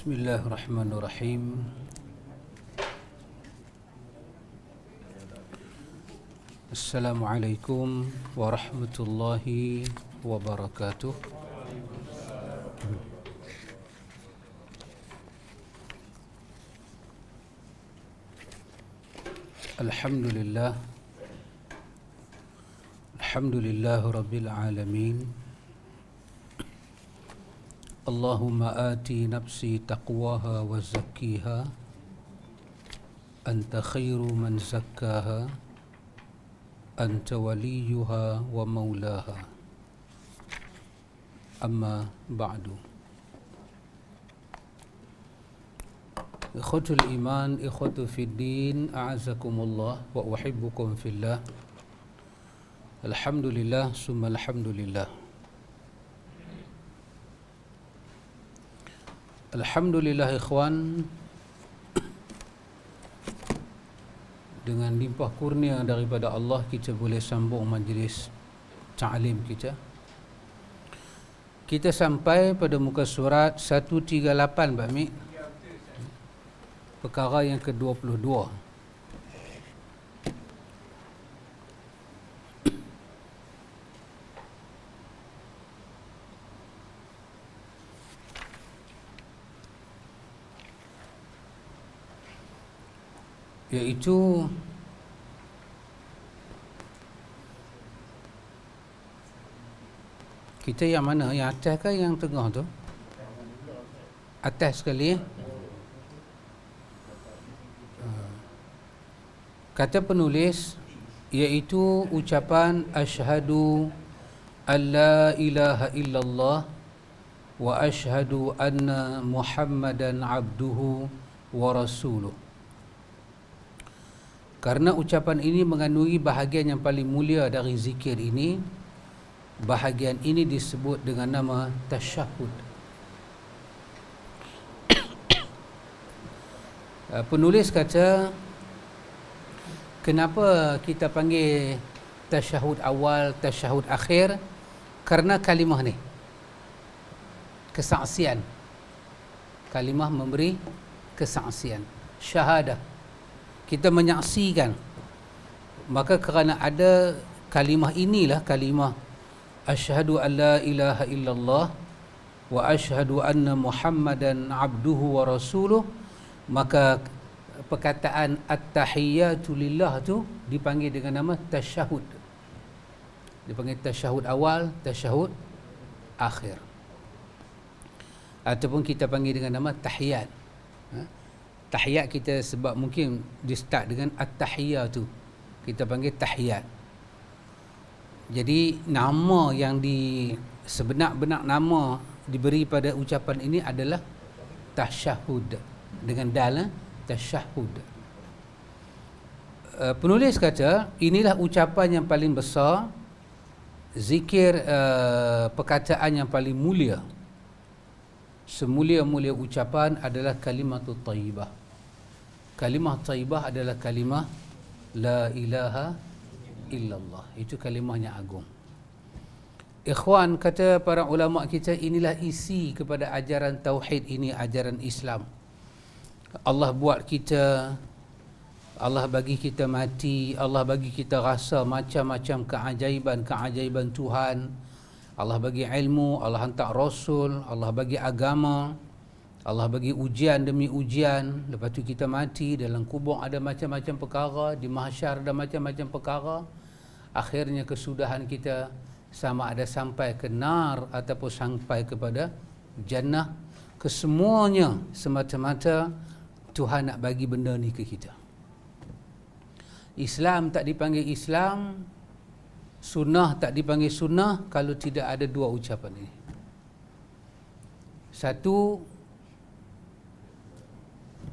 Bismillahirrahmanirrahim. Assalamualaikum warahmatullahi wabarakatuh. Alhamdulillah. Alhamdulillah Rabbil Alamin. Allahumma ati nafsi taqwaha wa zakkiha anta khairu man zakkaha anta waliyuha wa maulaha. Amma ba'du. Ikhwatul iman, ikhwatu fid din, a'azakumullah wa uhibbukum fillah. Alhamdulillah summa alhamdulillah. Alhamdulillah ikhwan, dengan limpah kurnia daripada Allah kita boleh sambung majlis ta'lim kita. Kita sampai pada muka surat 138 Pak Mik, perkara yang ke-22. Iaitu kita yang mana? Yang atas ke yang tengah tu? Atas sekali. Kata penulis iaitu ucapan asyhadu alla ilaha illallah wa asyhadu anna Muhammadan abduhu wa rasuluh. Karena ucapan ini mengandungi bahagian yang paling mulia dari zikir ini, bahagian ini disebut dengan nama tasyahud. Penulis kata, kenapa kita panggil tasyahud awal, tasyahud akhir? Karena kalimah ni, kesaksian. Kalimah memberi kesaksian, syahadah. Kita menyaksikan. Maka kerana ada kalimah inilah, kalimah asyhadu an la ilaha illallah wa asyhadu anna Muhammadan abduhu wa rasuluh, maka perkataan at-tahiyyatu lillah tu dipanggil dengan nama tasyahud. Dipanggil tasyahud awal, tasyahud akhir. Ataupun kita panggil dengan nama tahiyat. Tahiyat kita sebab mungkin dia start dengan at-tahiyyatu, kita panggil tahiyat. Jadi nama yang sebenar-benar nama diberi pada ucapan ini adalah tasyahud, dengan dal, tasyahud. Penulis kata inilah ucapan yang paling besar, zikir, perkataan yang paling mulia. Semulia-mulia ucapan adalah kalimatut thayyibah. Kalimah thayyibah adalah kalimah la ilaha illallah. Itu kalimahnya agung. Ikhwan, kata para ulama kita, inilah isi kepada ajaran tauhid ini, ajaran Islam. Allah buat kita, Allah bagi kita mati, Allah bagi kita rasa macam-macam keajaiban Tuhan. Allah bagi ilmu, Allah hantar Rasul, Allah bagi agama, Allah bagi ujian demi ujian. Lepas tu kita mati, dalam kubur ada macam-macam perkara, di mahsyar ada macam-macam perkara. Akhirnya kesudahan kita sama ada sampai ke nar ataupun sampai kepada jannah. Kesemuanya semata-mata Tuhan nak bagi benda ni ke kita. Islam tak dipanggil Islam, sunnah tak dipanggil sunnah kalau tidak ada dua ucapan ini. Satu,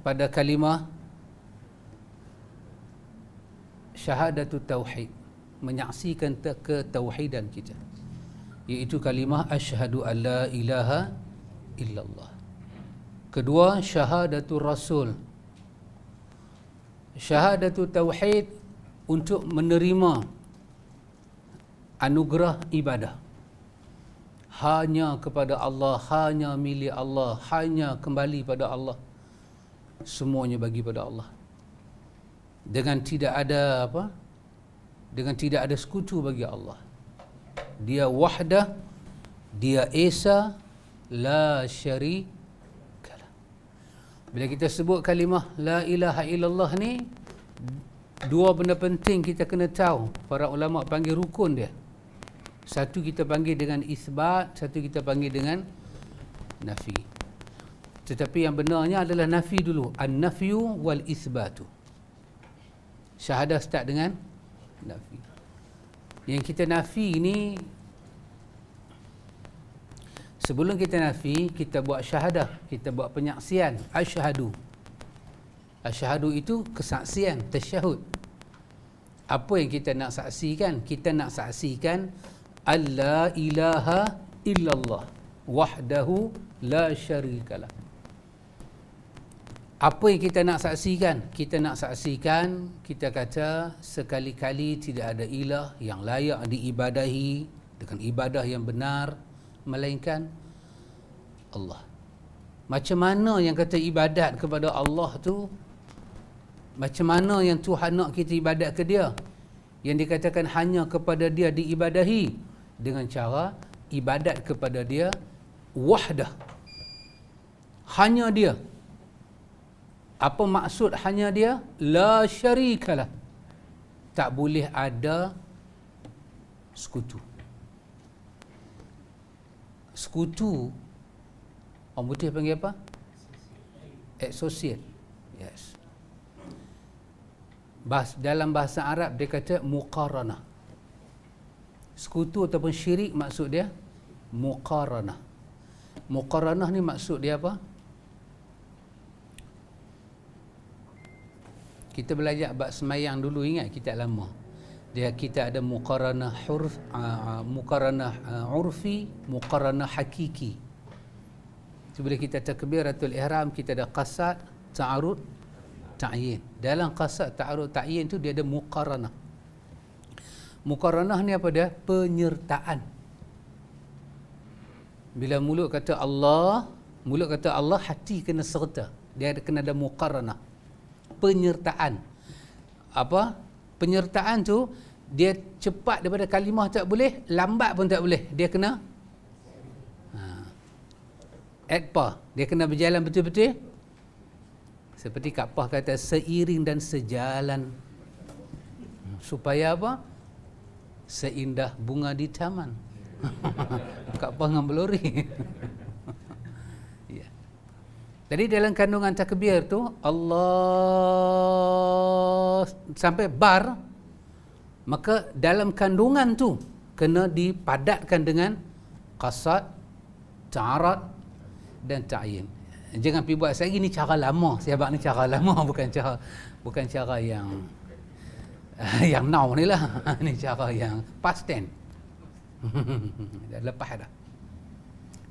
pada kalimah syahadatut tauhid, menyaksikan ketauhidan kita, iaitu kalimah asyhadu an la ilaha illallah. Kedua, syahadatul rasul, syahadatul tauhid, untuk menerima anugerah ibadah. hanya kepada Allah, hanya milik Allah, hanya kembali pada Allah, semuanya bagi pada Allah, dengan tidak ada apa, dengan tidak ada sekutu bagi Allah. Dia wahdah, dia esa, la syarikalah. Bila kita sebut kalimah la ilaha illallah ni, dua benda penting kita kena tahu. Para ulama panggil rukun dia. Satu kita panggil dengan isbat, satu kita panggil dengan nafi. Tetapi yang benarnya adalah nafi dulu. An-nafyu wal isbatu. Syahadah start dengan nafi. Yang kita nafi ni, sebelum kita nafi, kita buat syahadah, kita buat penyaksian. Asyhadu. Asyhadu itu kesaksian, tasyahud. Apa yang kita nak saksikan? Kita nak saksikan alla ilaha illallah wahdahu la syarikalah. Apa yang kita nak saksikan? Kita nak saksikan, kita kata sekali-kali tidak ada ilah yang layak diibadahi dengan ibadah yang benar melainkan Allah. Macam mana yang kata ibadat kepada Allah tu? Macam mana yang Tuhan nak kita ibadat ke dia? Yang dikatakan hanya kepada dia diibadahi, dengan cara ibadat kepada dia wahdah, hanya dia. Apa maksud hanya dia? La syarikalah, tak boleh ada sekutu. Sekutu orang putih panggil apa? Associate. Yes. Dalam bahasa Arab dia kata muqaranah. Sekutu ataupun syirik maksud dia muqaranah. Muqaranah ni maksud dia apa? Kita belajar bab semayang dulu, ingat kita lama. Kita ada muqaranah huruf, muqaranah urfi, muqaranah hakiki. Bila kita takbiratul ihram, kita ada qasad, ta'arud, ta'yin. Dalam qasad, ta'arud, ta'yin tu dia ada muqaranah. Muqaranah ni apa dia? Penyertaan. Bila mulut kata Allah, hati kena serta. Dia kena ada muqaranah. Penyertaan. Apa? Penyertaan tu dia cepat daripada kalimah tak boleh, lambat pun tak boleh. Dia kena adpa. Dia kena berjalan betul-betul. Seperti Kak Pah kata, seiring dan sejalan. Supaya apa? Seindah bunga di taman. Kak Pah dengan belori. Ya. Jadi dalam kandungan takbir tu, Allah sampai bar, maka dalam kandungan tu kena dipadatkan dengan qasad, ta'arad dan ta'yin. Jangan pergi buat saya ni cara lama. Saya abang ni cara lama, bukan cara yang yang now ni lah. Ni cara yang past tense. Dah lepas dah.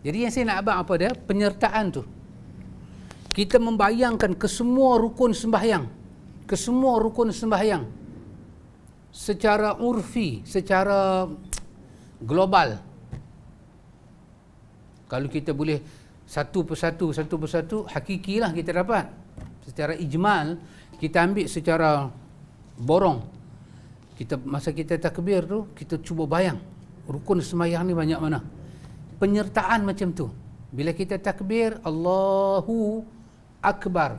Jadi yang saya nak abang apa dia? Penyertaan tu. Kita membayangkan ke semua rukun sembahyang. Ke semua rukun sembahyang. Secara urfi, secara global. Kalau kita boleh satu persatu, hakikilah kita dapat. Secara ijmal, kita ambil secara borong. Masa kita takbir tu, kita cuba bayang rukun sembahyang ni banyak mana. Penyertaan macam tu. Bila kita takbir, Allahu Akbar,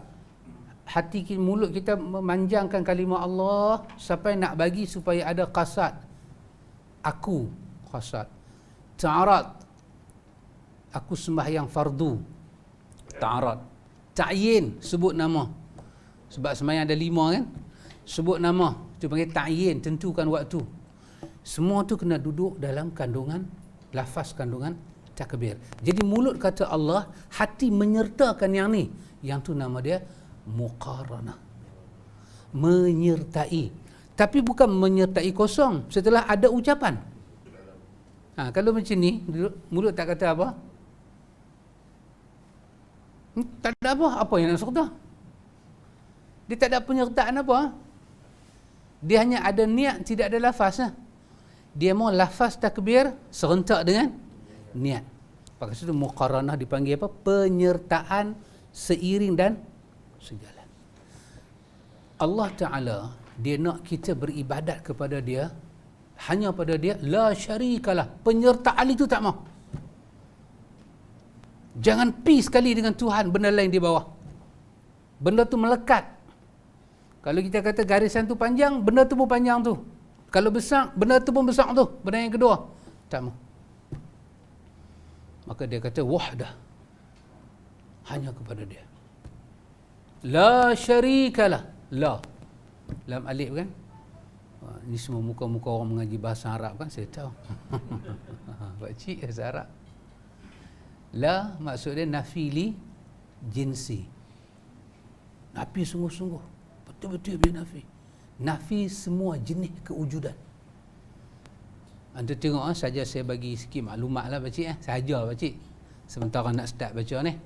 mulut kita memanjangkan kalimah Allah sampai nak bagi supaya ada qasad. Aku qasad. Ta'arad, aku sembahyang fardu. Ta'arad. Ta'yin, sebut nama. Sebab sembahyang ada 5 kan? Sebut nama, itu panggil ta'yin, tentukan waktu. Semua tu kena duduk dalam kandungan lafaz, kandungan takbir. Jadi mulut kata Allah, hati menyertakan yang ni. Yang tu nama dia muqaranah. Menyertai. Tapi bukan menyertai kosong, setelah ada ucapan. Kalau macam ni, mulut tak kata apa? Tak ada apa yang nak serta. Dia tak ada penyertaan apa. Dia hanya ada niat, tidak ada lafaz. Dia mau lafaz takbir serentak dengan niat. Pakai situ muqaranah dipanggil apa? Penyertaan seiring dan sejalan. Allah Ta'ala, dia nak kita beribadat kepada dia, hanya pada dia, la syarikalah. Penyertaan itu tak mau. Jangan pi sekali dengan Tuhan, benda lain di bawah. Benda tu melekat. Kalau kita kata garisan tu panjang, benda tu pun panjang tu. Kalau besar, benda tu pun besar tu. Benda yang kedua, tak mau. Maka dia kata wahdah, hanya kepada dia. La syarikalah. La. Lam alif kan? Ini semua muka-muka orang mengaji bahasa Arab kan, saya tahu. Pakcik bahasa Arab. La maksud dia nafili jinsi. Nafi sungguh-sungguh. Betul-betul dia nafi. Nafi semua jenis kewujudan. Anda tengok saja saya bagi sikit maklumat lah pakcik. Saja pakcik. Sementara nak start baca ni.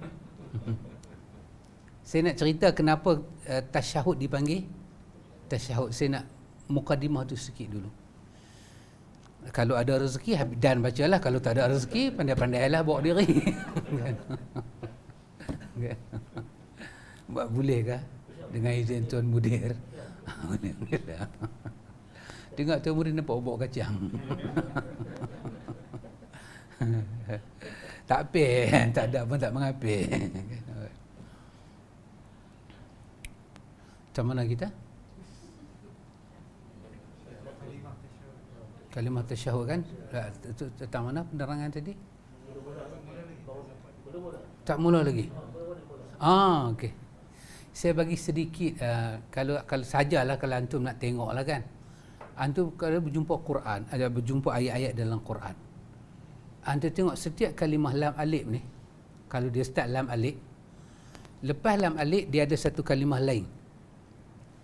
Saya nak cerita kenapa tasyahud dipanggil tasyahud. Saya nak mukadimah tu sikit dulu. Kalau ada rezeki dan bacalah, kalau tak ada rezeki pandai-pandailah bawa diri. Buat boleh ke dengan izin Tuan Mudir? Tengok Tuan Mudir nampak bawa kacang. Tak apa, tak ada pun tak mengapa. Macam mana kita? Kalimah tasyahud kan? Tentang mana penerangan tadi? Tak mula lagi. Okey. Saya bagi sedikit kalau sajalah kalau antum nak tengoklah kan. Antum kalau berjumpa Quran, ada berjumpa ayat-ayat dalam Quran. Antum tengok setiap kalimah lam alif ni, kalau dia start lam alif, lepas lam alif dia ada satu kalimah lain.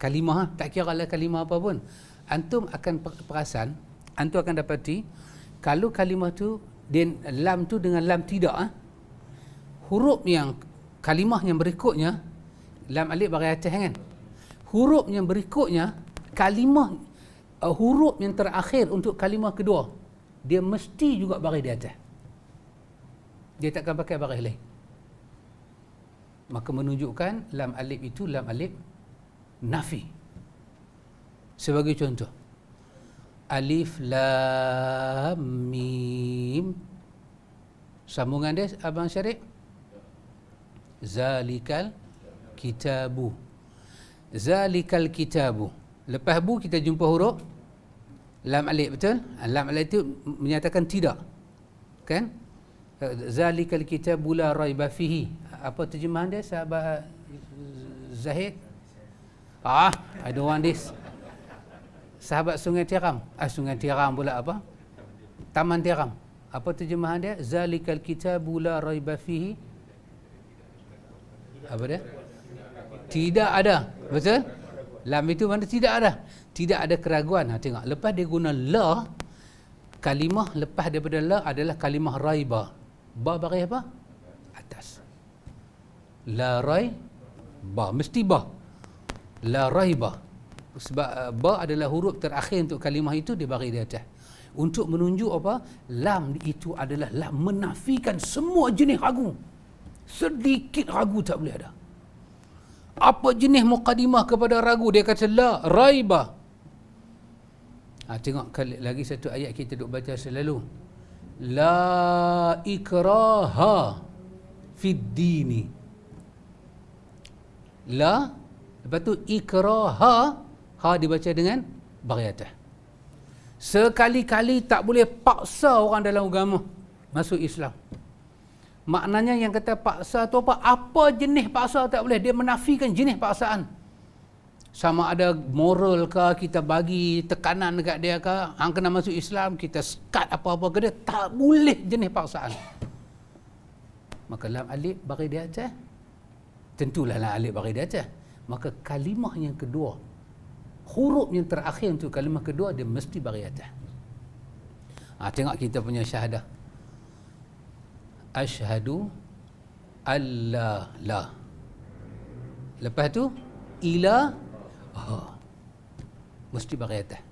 Kalimah tak kira lah kalimah apa pun. Antum akan perasan, antum akan dapati kalau kalimah tu dia lam tu dengan lam tidak, huruf yang kalimah yang berikutnya lam alif baris atas kan. Huruf yang berikutnya kalimah huruf yang terakhir untuk kalimah kedua dia mesti juga baris di atas. Dia takkan pakai baris lain. Maka menunjukkan lam alif itu lam alif nafi. Sebagai contoh, alif lam mim, sambungan dia Abang Syarif, zalikal kitabu. Zalikal kitabu. Lepas bu kita jumpa huruf lam alif, betul? Lam alif itu menyatakan tidak. Kan? Zalikal kitabu la raiba fihi. Apa terjemahan dia sahabat Zahid? I don't want this. Sahabat Sungai Tiram. Sungai Tiram pula apa? Taman Tiram. Apa terjemahan dia? Zalikal kitabu la raiba fihi. Apa dia? Tidak ada. Betul? Lam itu mana tidak ada. Tidak ada keraguan. Tengok. Lepas dia guna la, kalimah lepas daripada la adalah kalimah raiba. Ba baris apa? Atas. La raiba. Mesti ba. La raiba. Sebab ba adalah huruf terakhir untuk kalimah itu, dia baris di atas. Untuk menunjuk apa? Lam itu adalah lam menafikan semua jenis ragu. Sedikit ragu tak boleh ada. Apa jenis muqaddimah kepada ragu? Dia kata la raiba. Tengok lagi satu ayat kita duk baca selalu. La ikraha fid dini. La, lepas tu ikraha, ha dibaca dengan baris atas. Sekali-kali tak boleh paksa orang dalam agama masuk Islam. Maknanya yang kata paksa tu apa? Apa jenis paksa tak boleh. Dia menafikan jenis paksaan. Sama ada moral ke, kita bagi tekanan dekat dia ke, hang kena masuk Islam, kita sekat apa-apa ke dia, tak boleh jenis paksaan. Maka lam alif baris di atas. Tentulah lam alif baris di atas. Maka kalimah yang kedua, huruf yang terakhir untuk kalimah kedua, dia mesti baris atas. Tengok kita punya syahadah. Asyhadu alla la. Lepas tu ila mesti baris atas.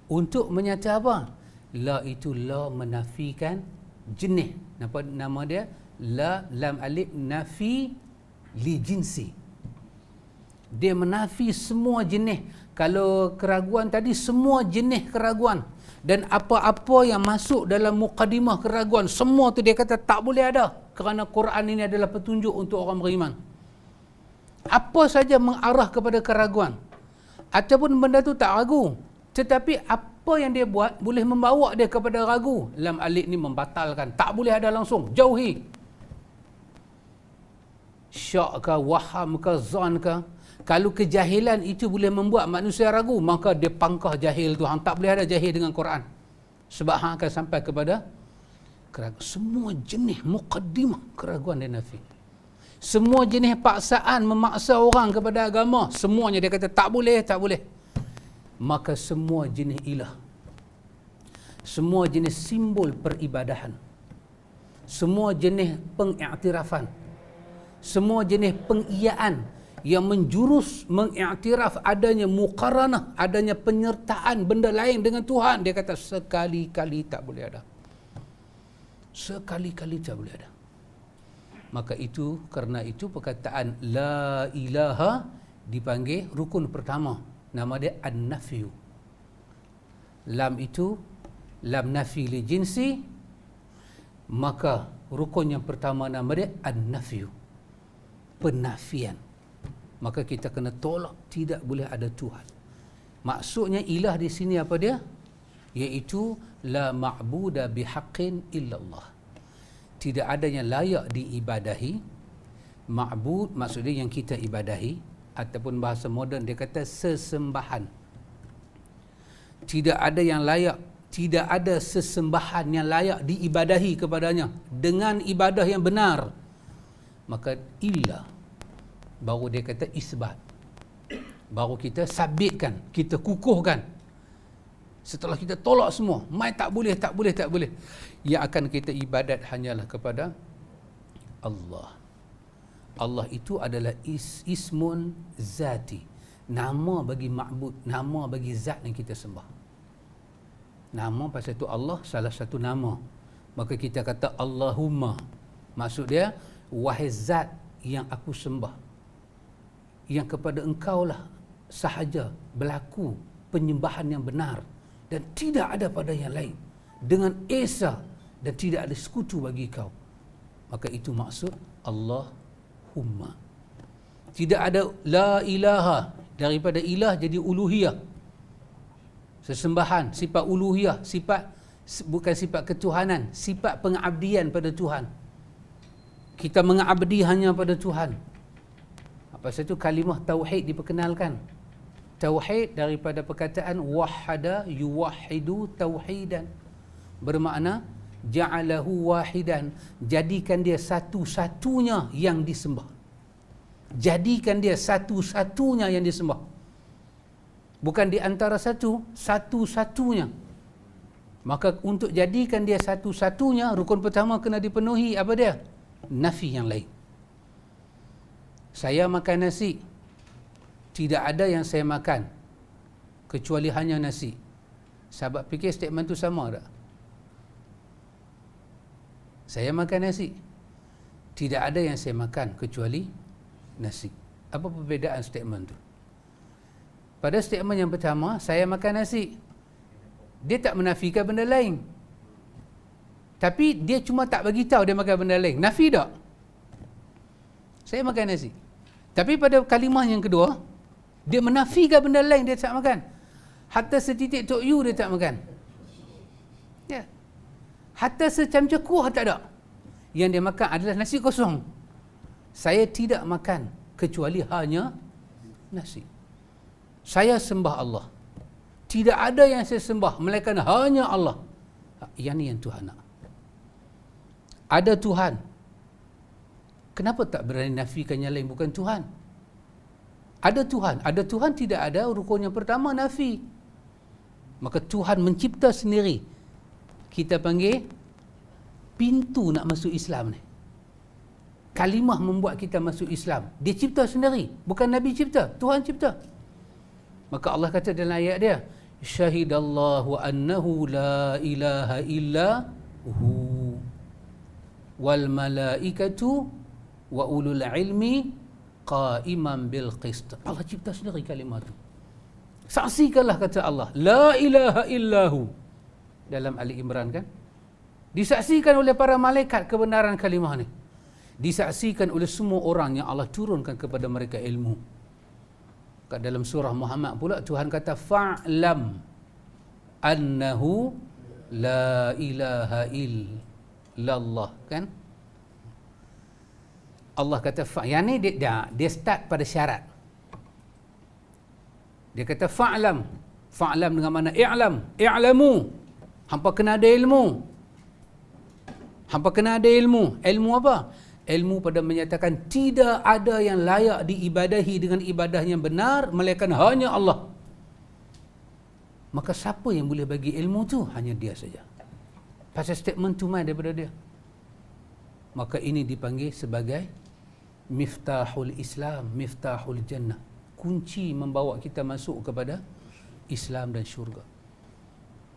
Untuk menyata apa? La itu la menafikan jenis. Nama dia lam alif nafi li jinsi. Dia menafi semua jenis. Kalau keraguan tadi, semua jenis keraguan. Dan apa-apa yang masuk dalam mukadimah keraguan, semua tu dia kata tak boleh ada. Kerana Quran ini adalah petunjuk untuk orang beriman. Apa saja mengarah kepada keraguan. Ataupun benda tu tak ragu. Tetapi apa yang dia buat boleh membawa dia kepada ragu. Lam alif ni membatalkan. Tak boleh ada langsung. Jauhi. Syak ke, waham ke, zan ke. Kalau kejahilan itu boleh membuat manusia ragu, maka dia pangkah jahil tu. Hang tak boleh ada jahil dengan Quran. Sebab hang akan sampai kepada keraguan. Semua jenis muqaddimah keraguan dia nafi. Semua jenis paksaan memaksa orang kepada agama, semuanya dia kata tak boleh, tak boleh. Maka semua jenis ilah, semua jenis simbol peribadahan, semua jenis pengiktirafan, semua jenis pengiyaan yang menjurus mengiktiraf adanya muqaranah, adanya penyertaan benda lain dengan Tuhan, dia kata sekali-kali tak boleh ada. Sekali-kali tak boleh ada. Maka itu, kerana itu perkataan la ilaha dipanggil rukun pertama. Nama dia an-nafyu. Lam itu lam nafi li jinsi, maka rukun yang pertama nama dia an-nafyu. Penafian. Maka kita kena tolak, tidak boleh ada Tuhan. Maksudnya ilah di sini apa dia? Iaitu la ma'buda bihaqqin illallah. Tidak ada yang layak diibadahi. Ma'bud maksudnya yang kita ibadahi, ataupun bahasa moden dia kata sesembahan. Tidak ada yang layak, tidak ada sesembahan yang layak diibadahi kepadanya dengan ibadah yang benar. Maka ilah baru dia kata isbat. Baru kita sabitkan, kita kukuhkan. Setelah kita tolak semua, mai tak boleh, tak boleh, tak boleh. Yang akan kita ibadat hanyalah kepada Allah. Allah itu adalah ismun zati. Nama bagi ma'bud, nama bagi zat yang kita sembah. Nama pasal itu Allah salah satu nama. Maka kita kata Allahumma. Maksud dia, wahai zat yang aku sembah, yang kepada engkaulah sahaja berlaku penyembahan yang benar dan tidak ada pada yang lain dengan esa dan tidak ada sekutu bagi kau. Maka itu maksud Allahumma. Tidak ada la ilaha, daripada ilah jadi uluhiyah, sesembahan, sifat uluhiyah, sifat bukan sifat ketuhanan, sifat pengabdian pada Tuhan. Kita mengabdi hanya pada Tuhan. Pasal itu kalimah tauhid diperkenalkan. Tauhid daripada perkataan wahada yuwahidu tauhidan, bermakna ja'alahu wahidan, jadikan dia satu-satunya yang disembah. Jadikan dia satu-satunya yang disembah. Bukan di antara satu, satu-satunya. Maka untuk jadikan dia satu-satunya, rukun pertama kena dipenuhi apa dia? Nafi yang lain. Saya makan nasi, tidak ada yang saya makan kecuali hanya nasi. Sahabat fikir statement tu sama tak? Saya makan nasi, tidak ada yang saya makan kecuali nasi. Apa perbezaan statement tu? Pada statement yang pertama, saya makan nasi, dia tak menafikan benda lain, tapi dia cuma tak bagi tahu dia makan benda lain. Nafi tak? Saya makan nasi. Tapi pada kalimah yang kedua, dia menafikan benda lain, dia tak makan. Hatta setitik tok yu dia tak makan. Ya. Hatta secamca kuah tak ada. Yang dia makan adalah nasi kosong. Saya tidak makan kecuali hanya nasi. Saya sembah Allah. Tidak ada yang saya sembah melainkan hanya Allah. Yang ni yang Tuhan nak. Ada Tuhan. Kenapa tak berani nafikan yang lain bukan Tuhan? Ada Tuhan. Ada Tuhan, tidak ada rukun yang pertama nafi. Maka Tuhan mencipta sendiri. Kita panggil pintu nak masuk Islam ni. Kalimah membuat kita masuk Islam. Dia cipta sendiri. Bukan Nabi cipta. Tuhan cipta. Maka Allah kata dalam ayat dia, syahidallahu annahu la ilaha illa hu. wal malaikatu wa ulul ilmi qa'iman bil qist. Allah cipta sendiri kalimah tu. Saksikanlah, kata Allah, la ilaha illahu, dalam Ali Imran kan. Disaksikan oleh para malaikat kebenaran kalimah ni. Disaksikan oleh semua orang yang Allah turunkan kepada mereka ilmu. Kat dalam surah Muhammad pula Tuhan kata fa'lam annahu la ilaha illallah, kan? Allah kata yang ni dia start pada syarat. Dia kata fa'lam. Fa'lam dengan mana? I'lamu. Hampa kena ada ilmu. Hampa kena ada ilmu. Ilmu apa? Ilmu pada menyatakan tidak ada yang layak diibadahi dengan ibadah yang benar melainkan hanya Allah. Maka siapa yang boleh bagi ilmu tu? Hanya dia saja. Pasal statement tu mai daripada dia. Maka ini dipanggil sebagai miftahul Islam, miftahul jannah. Kunci membawa kita masuk kepada Islam dan syurga.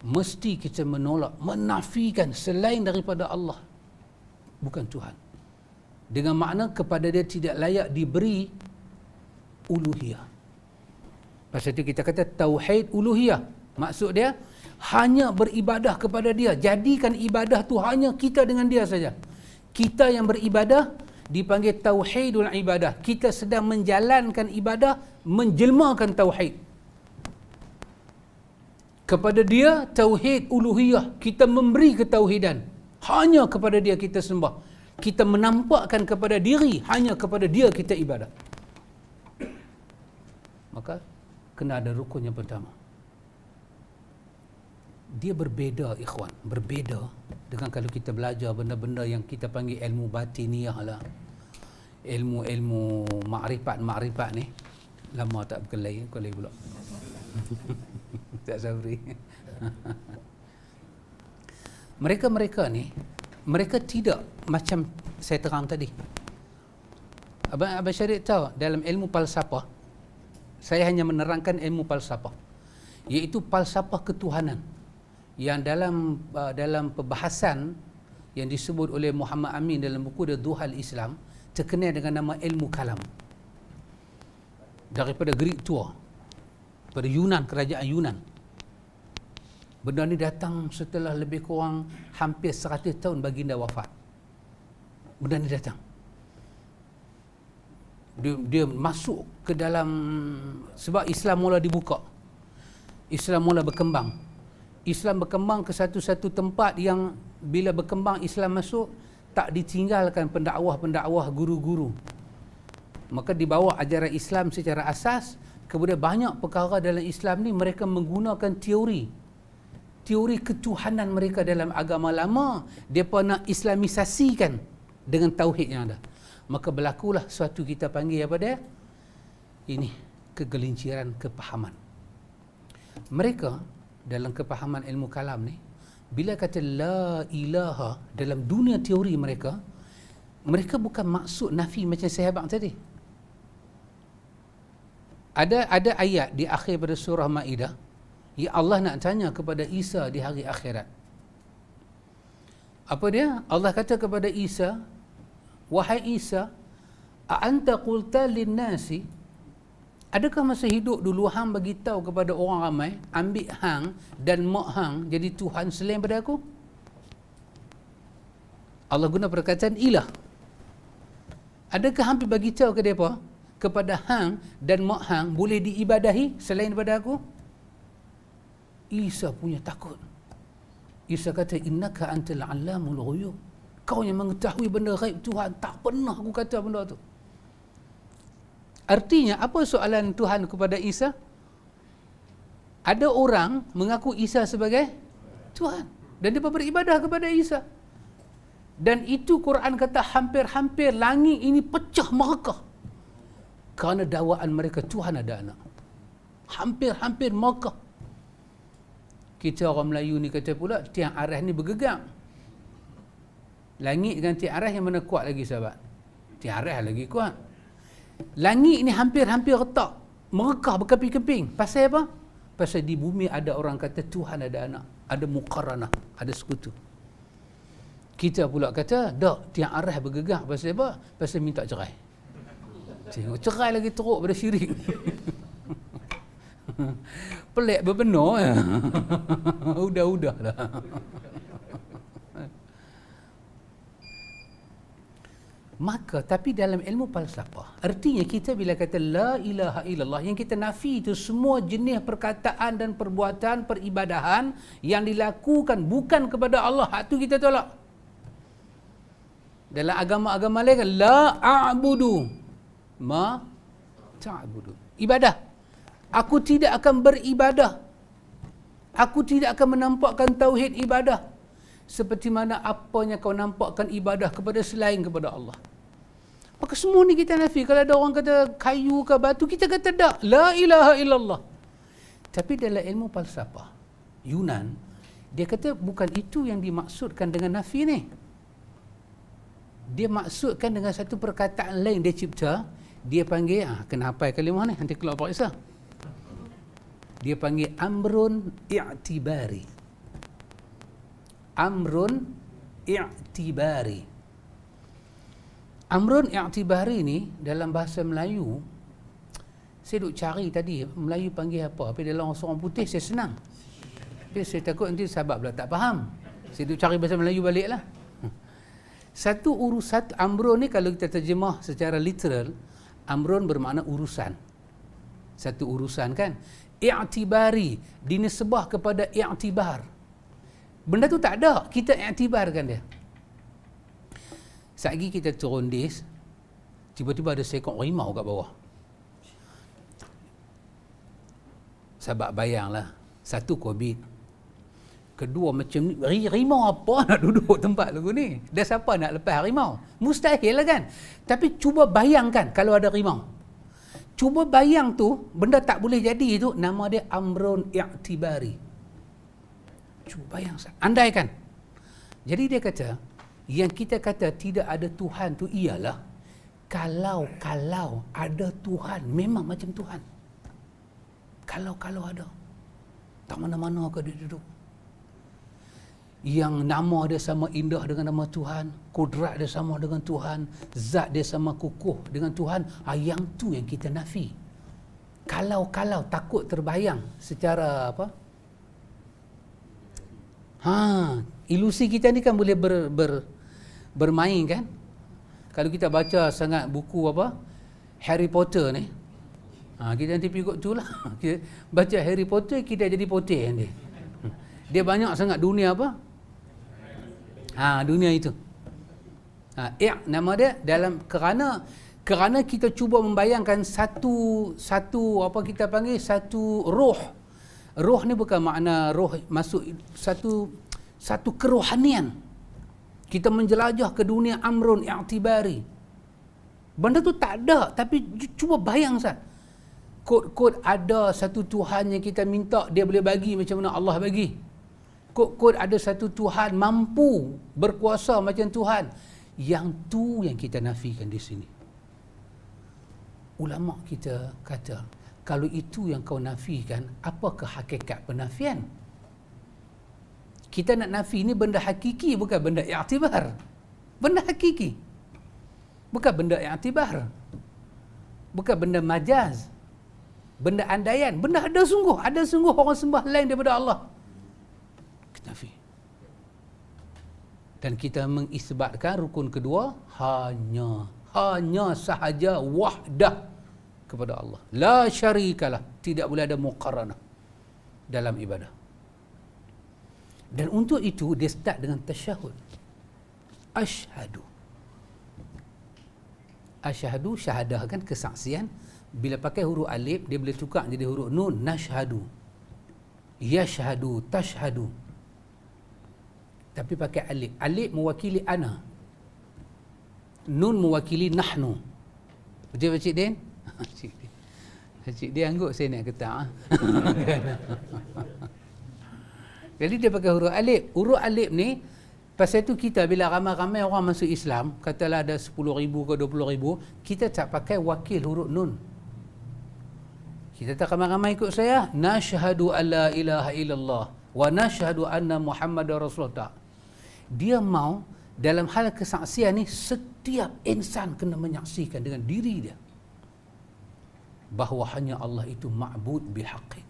Mesti kita menolak, menafikan selain daripada Allah, bukan Tuhan. Dengan makna kepada dia tidak layak diberi uluhiyah. Pasal itu kita kata tauhid uluhiyah. Maksud dia hanya beribadah kepada dia. Jadikan ibadah tu hanya kita dengan dia saja. Kita yang beribadah dipanggil tauhidul ibadah. Kita sedang menjalankan ibadah, menjelmakan tauhid. Kepada dia tauhid uluhiyah. Kita memberi ketauhidan. Hanya kepada dia kita sembah. Kita menampakkan kepada diri, hanya kepada dia kita ibadah. Maka kena ada rukun yang pertama. Dia berbeza, ikhwan. Berbeza dengan kalau kita belajar benda-benda yang kita panggil ilmu batiniyah lah. Ilmu-ilmu makrifat ni. Lama tak berkelai pula. Tak sabri. Mereka-mereka ni, mereka tidak macam saya terang tadi. Abang Syarif tahu dalam ilmu falsafah, saya hanya menerangkan ilmu falsafah, iaitu falsafah ketuhanan yang dalam perbahasan yang disebut oleh Muhammad Amin dalam buku dia Duhal Islam, terkenal dengan nama ilmu kalam. Daripada Greek tua, pada Yunan, kerajaan Yunan. Benda ni datang setelah lebih kurang hampir 100 tahun baginda wafat. Benda ni datang. Dia masuk ke dalam, sebab Islam mula dibuka. Islam mula berkembang. Islam berkembang ke satu-satu tempat yang bila berkembang Islam masuk, tak ditinggalkan pendakwah-pendakwah guru-guru. Maka di bawah ajaran Islam secara asas, kemudian banyak perkara dalam Islam ni mereka menggunakan teori ketuhanan mereka dalam agama lama, mereka nak islamisasikan dengan tauhid yang ada. Maka berlakulah suatu kita panggil apa dia? Ini kegelinciran kepahaman. Mereka dalam kepahaman ilmu kalam ni, bila kata la ilaha dalam dunia teori mereka, mereka bukan maksud nafi macam sahabat tadi. Ada ayat di akhir pada surah Maidah, ya Allah nak tanya kepada Isa di hari akhirat. Apa dia? Allah kata kepada Isa, wahai Isa, a anta qulta lin-nasi, adakah masa hidup dulu hang bagi tahu kepada orang ramai, ambil hang dan mak hang jadi Tuhan selain pada aku? Allah guna perkataan ilah. Adakah hang bagi tahu ke depa kepada hang dan mak hang boleh diibadahi selain pada aku? Isa punya takut. Isa kata, innaka antal allamul ghuyub. Kau yang mengetahui benda ghaib Tuhan. Tak pernah aku kata benda tu. Artinya, apa soalan Tuhan kepada Isa? Ada orang mengaku Isa sebagai Tuhan. Dan dia beribadah kepada Isa. Dan itu Quran kata hampir-hampir langit ini pecah merekah. Kerana dakwaan mereka Tuhan ada anak. Hampir-hampir merekah. Kita orang Melayu ni kata pula, tiang arah ni bergegang. Langit dengan tiang arah yang mana kuat lagi sahabat? Tiang arah lagi kuat. Langit ni hampir-hampir retak. Merekah berkeping-keping. Pasal apa? Pasal di bumi ada orang kata Tuhan ada anak. Ada muqaranah. Ada sekutu. Kita pula kata, dak, tiang arah bergegah. Pasal apa? Pasal minta cerai. Tengok, cerai lagi teruk pada syirik. Pelik berbenar. Udah-udah lah. Maka, tapi dalam ilmu falsafah, artinya kita bila kata la ilaha illallah, yang kita nafi itu semua jenis perkataan dan perbuatan peribadahan yang dilakukan bukan kepada Allah. Hak tu kita tolak. Dalam agama-agama lain kan, la a'budu ma ta'budu. Ibadah. Aku tidak akan beribadah. Aku tidak akan menampakkan tauhid ibadah seperti mana apanya kau nampakkan ibadah kepada selain kepada Allah. Maka semua ni kita nafi. Kalau ada orang kata kayu ke batu, kita kata tak. La ilaha illallah. Tapi dalam ilmu falsafah Yunan, dia kata bukan itu yang dimaksudkan dengan nafi ni. Dia maksudkan dengan satu perkataan lain dia cipta. Dia panggil, kena hafal kalimah ni, nanti keluar Pak Isa. Dia panggil amrun i'tibari. Amrun i'tibari. Amrun i'tibari ni dalam bahasa Melayu, saya duk cari tadi Melayu panggil apa, tapi dalam orang putih saya senang. Tapi saya takut nanti sahabat pula tak faham. Saya duk cari bahasa Melayu baliklah. Satu urusan amrun ni kalau kita terjemah secara literal, amrun bermakna urusan. Satu urusan kan. I'tibari dinisbah kepada i'tibar. Benda tu tak ada, kita i'tibarkan dia. Satgi kita turun dis, tiba-tiba ada seekor rimau kat bawah. Sahabat bayanglah, satu COVID, kedua macam ni, rimau apa nak duduk tempat lagu ni? Dah siapa nak lepas harimau? Mustahil lah kan? Tapi cuba bayangkan kalau ada rimau. Cuba bayang tu, benda tak boleh jadi tu, nama dia amrun i'tibari. Cuba bayang, andaikan. Jadi dia kata, yang kita kata tidak ada Tuhan tu ialah kalau ada Tuhan, memang macam Tuhan. Kalau ada. Tak mana-mana ke dia duduk. Yang nama dia sama indah dengan nama Tuhan, kudrat dia sama dengan Tuhan, zat dia sama kukuh dengan Tuhan, yang tu yang kita nafi. Kalau takut terbayang secara apa? Ilusi kita ni kan boleh bermain kan. Kalau kita baca sangat buku apa Harry Potter ni, kita nanti ikut tu lah. Kita baca Harry Potter, kita jadi potir dia. Dia banyak sangat dunia apa, dunia itu. Nama dia dalam kerana kita cuba membayangkan satu apa kita panggil satu roh. Roh ni bukan makna roh masuk satu kerohanian. Kita menjelajah ke dunia amrun i'tibari. Benda tu tak ada, tapi cuba bayang Ustaz. Kod-kod ada satu Tuhan yang kita minta dia boleh bagi macam mana Allah bagi. Kod-kod ada satu Tuhan mampu berkuasa macam Tuhan. Yang tu yang kita nafikan di sini. Ulama kita kata, kalau itu yang kau nafikan, apakah hakikat penafian? Kita nak nafi ni benda hakiki, bukan benda i'tibar. Benda hakiki. Bukan benda i'tibar. Bukan benda majaz. Benda andaian. Benda ada sungguh. Ada sungguh orang sembah lain daripada Allah. Kita nafi. Dan kita mengisbatkan rukun kedua, hanya sahaja wahdah kepada Allah. La syarikalah. Tidak boleh ada muqaranah dalam ibadah. Dan untuk itu dia start dengan tasyahud. Asyhadu. Asyhadu, syahadah kan kesaksian. Bila pakai huruf alif, dia boleh tukar jadi huruf nun. Nashhadu. Yashhadu, tashhadu. Tapi pakai alif. Alif mewakili ana. Nun mewakili nahnu. Betul Pakcik Din? Pakcik Din angguk saya nak kata. Jadi dia pakai huruf alif. Huruf alif ni, pasal tu kita bila ramai-ramai orang masuk Islam, katalah ada 10,000 ke 20,000, kita tak pakai wakil huruf nun. Kita tak ramai-ramai ikut saya, nashhadu alla ilaha illallah wa nashhadu anna Muhammadar Rasulullah. Dia mau dalam hal kesaksian ni, setiap insan kena menyaksikan dengan diri dia bahawa hanya Allah itu ma'bud bihaqqin,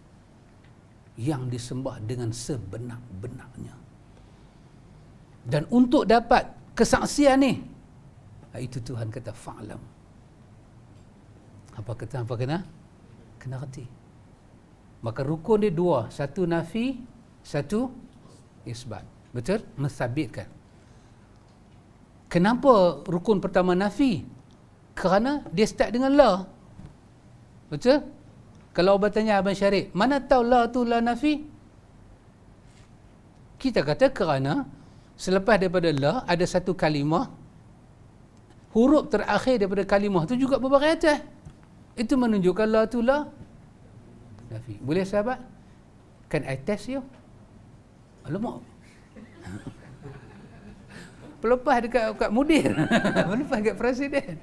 yang disembah dengan sebenar-benarnya. Dan untuk dapat kesaksian ni, itu Tuhan kata fa'lam. Apa kena reti. Maka rukun dia dua, satu nafi, satu isbat. Betul? Mensabitkan. Kenapa rukun pertama nafi? Kerana dia start dengan la. Betul? Kalau bertanya Abang Syarif, mana tahu la tu la nafi? Kita kata kerana selepas daripada la ada satu kalimah, huruf terakhir daripada kalimah tu juga berbaris atas. Itu menunjukkan la tu la nafi. Boleh sahabat? Kan I test you? Alamak. Pelepas dekat mudir. Pelepas dekat presiden.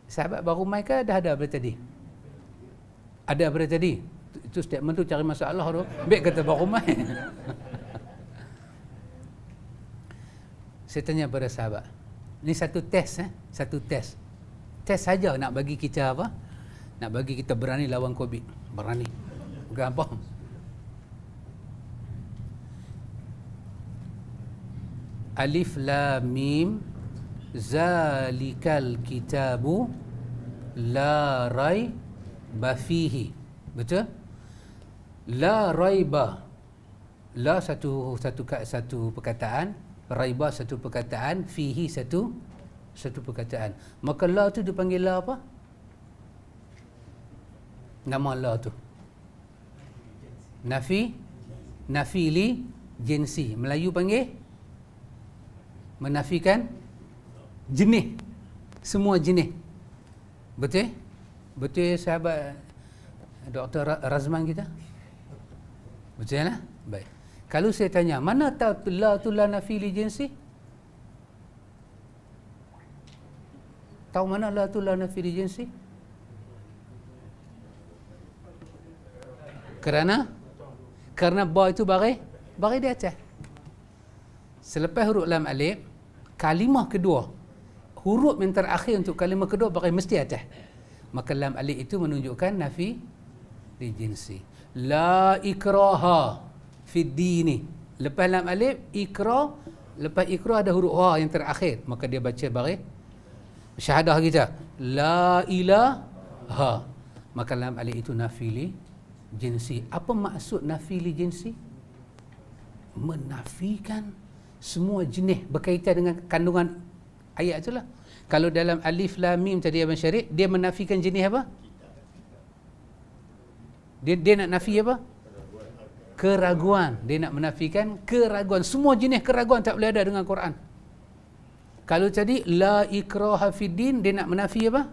Sahabat baru mai ke dah ada daripada tadi? Ada daripada tadi? Itu statement tu cari masalah tu. Baik kata baru mai. Saya tanya pada sahabat. Ni satu test satu test. Test saja nak bagi kita apa? Nak bagi kita berani lawan COVID. Berani. Bukan apa? Alif lam mim zalikal kitabu la raiba fihi. Betul? La raiba. La satu perkataan, raiba satu perkataan, fihi satu perkataan. Maka la tu dipanggil la apa? Nama la tu nafi li jinsi. Melayu panggil menafikan jenis, semua jenis. Betul? Betul sahabat Dr. Razman kita? Betul lah? Baik. Kalau saya tanya, mana tahu la tu la nafi li jinsi? Tahu mana la tu la nafi li jinsi? Kerana ba itu baris di atas. Selepas huruf lam alif, kalimah kedua, huruf yang terakhir untuk kalimah kedua baris mesti atas. Maka lam alif itu menunjukkan nafi li jinsi. La ikraha fid dini. Lepas lam alif, ikra, lepas ikra ada huruf ha yang terakhir, maka dia baca baris syahadah kita. La ilaha. Maka lam alif itu nafi li jinsi. Apa maksud nafi li jinsi? Menafikan semua jenis berkaitan dengan kandungan ayat itulah. Kalau dalam alif lam mim tadi Abang Syarif, dia menafikan jenis apa? Dia nak nafi apa? Keraguan. Dia nak menafikan keraguan. Semua jenis keraguan tak boleh ada dengan Quran. Kalau tadi la ikraha fid din, dia nak menafi apa?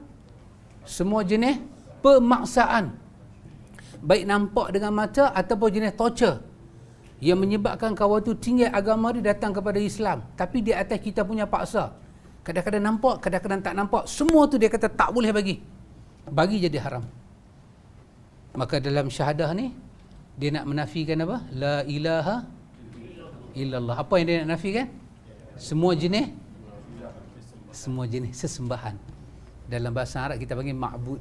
Semua jenis pemaksaan, baik nampak dengan mata ataupun jenis torture yang menyebabkan kawan tu tinggal agama dia datang kepada Islam, tapi di atas kita punya paksa. Kadang-kadang nampak, kadang-kadang tak nampak. Semua tu dia kata tak boleh bagi jadi haram. Maka dalam syahadah ni dia nak menafikan apa? La ilaha illallah. Apa yang dia nak nafikan? Semua jenis sesembahan. Dalam bahasa Arab kita panggil ma'bud.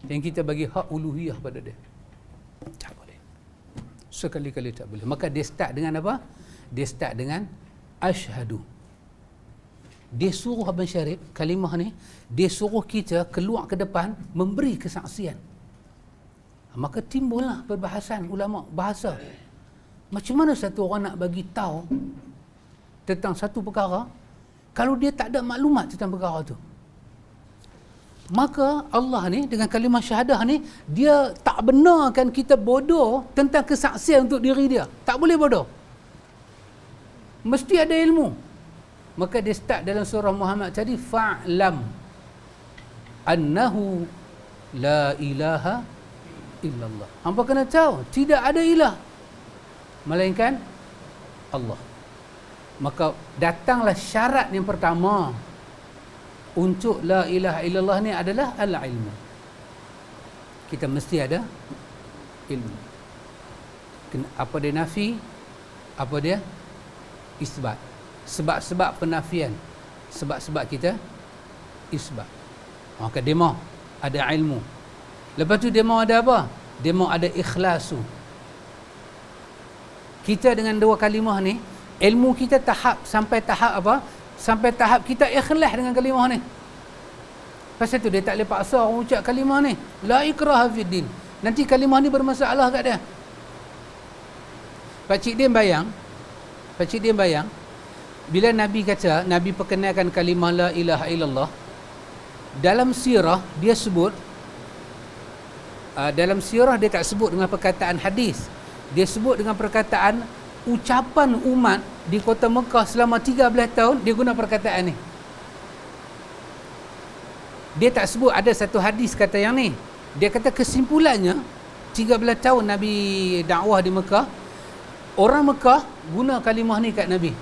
Yang kita bagi hak uluhiyah pada dia. Tak boleh. Sekali-kali tak boleh. Maka dia start dengan apa? Dia start dengan asyhadu. Dia suruh Abang Syarif, kalimah ni, dia suruh kita keluar ke depan memberi kesaksian. Maka timbullah perbahasan ulama bahasa. Macam mana satu orang nak bagi tahu tentang satu perkara kalau dia tak ada maklumat tentang perkara tu? Maka Allah ni dengan kalimah syahadah ni, dia tak benarkan kita bodoh tentang kesaksian untuk diri dia. Tak boleh bodoh. Mesti ada ilmu. Maka dia start dalam surah Muhammad tadi, fa'lam annahu la ilaha illallah. Hampa kena tahu, tidak ada ilah melainkan Allah. Maka datanglah syarat yang pertama untuk la ilaha illallah ni adalah al-ilmu. Kita mesti ada ilmu. Apa dia nafi? Apa dia isbat. Sebab-sebab penafian, sebab-sebab kita isbat. Maka demo ada ilmu. Lepas tu demo ada apa? Demo ada ikhlasu. Kita dengan dua kalimah ni, ilmu kita sampai tahap apa? Sampai tahap kita ikhlas dengan kalimah ni. Pasal tu dia tak boleh paksa orang ucap kalimah ni. La ikraha fiddin. Nanti kalimah ni bermasalah kat dia. Pakcik dia bayang, bila Nabi kata, Nabi perkenalkan kalimah la ilaha illallah, dalam sirah dia sebut, dalam sirah dia tak sebut dengan perkataan hadis. Dia sebut dengan perkataan ucapan umat di kota Mekah selama 13 tahun, dia guna perkataan ni. Dia tak sebut ada satu hadis kata yang ni. Dia kata kesimpulannya 13 tahun Nabi dakwah di Mekah, orang Mekah guna kalimah ni kat Nabi.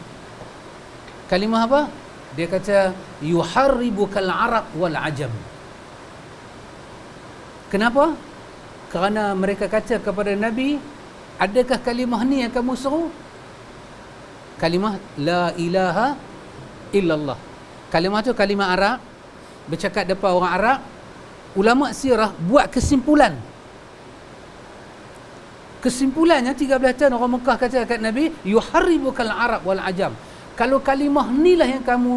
Kalimah apa? Dia kata yuharribukal arab wal ajam. Kenapa? Kerana mereka kata kepada Nabi, adakah kalimah ni yang kamu seru? Kalimah la ilaha illallah. Kalimah tu kalimah Arab, bercakap depan orang Arab. Ulama sirah buat kesimpulan. Kesimpulannya 13 tahun orang Mekah kata kat Nabi, yuharribukal arab wal ajam. Kalau kalimah ni lah yang kamu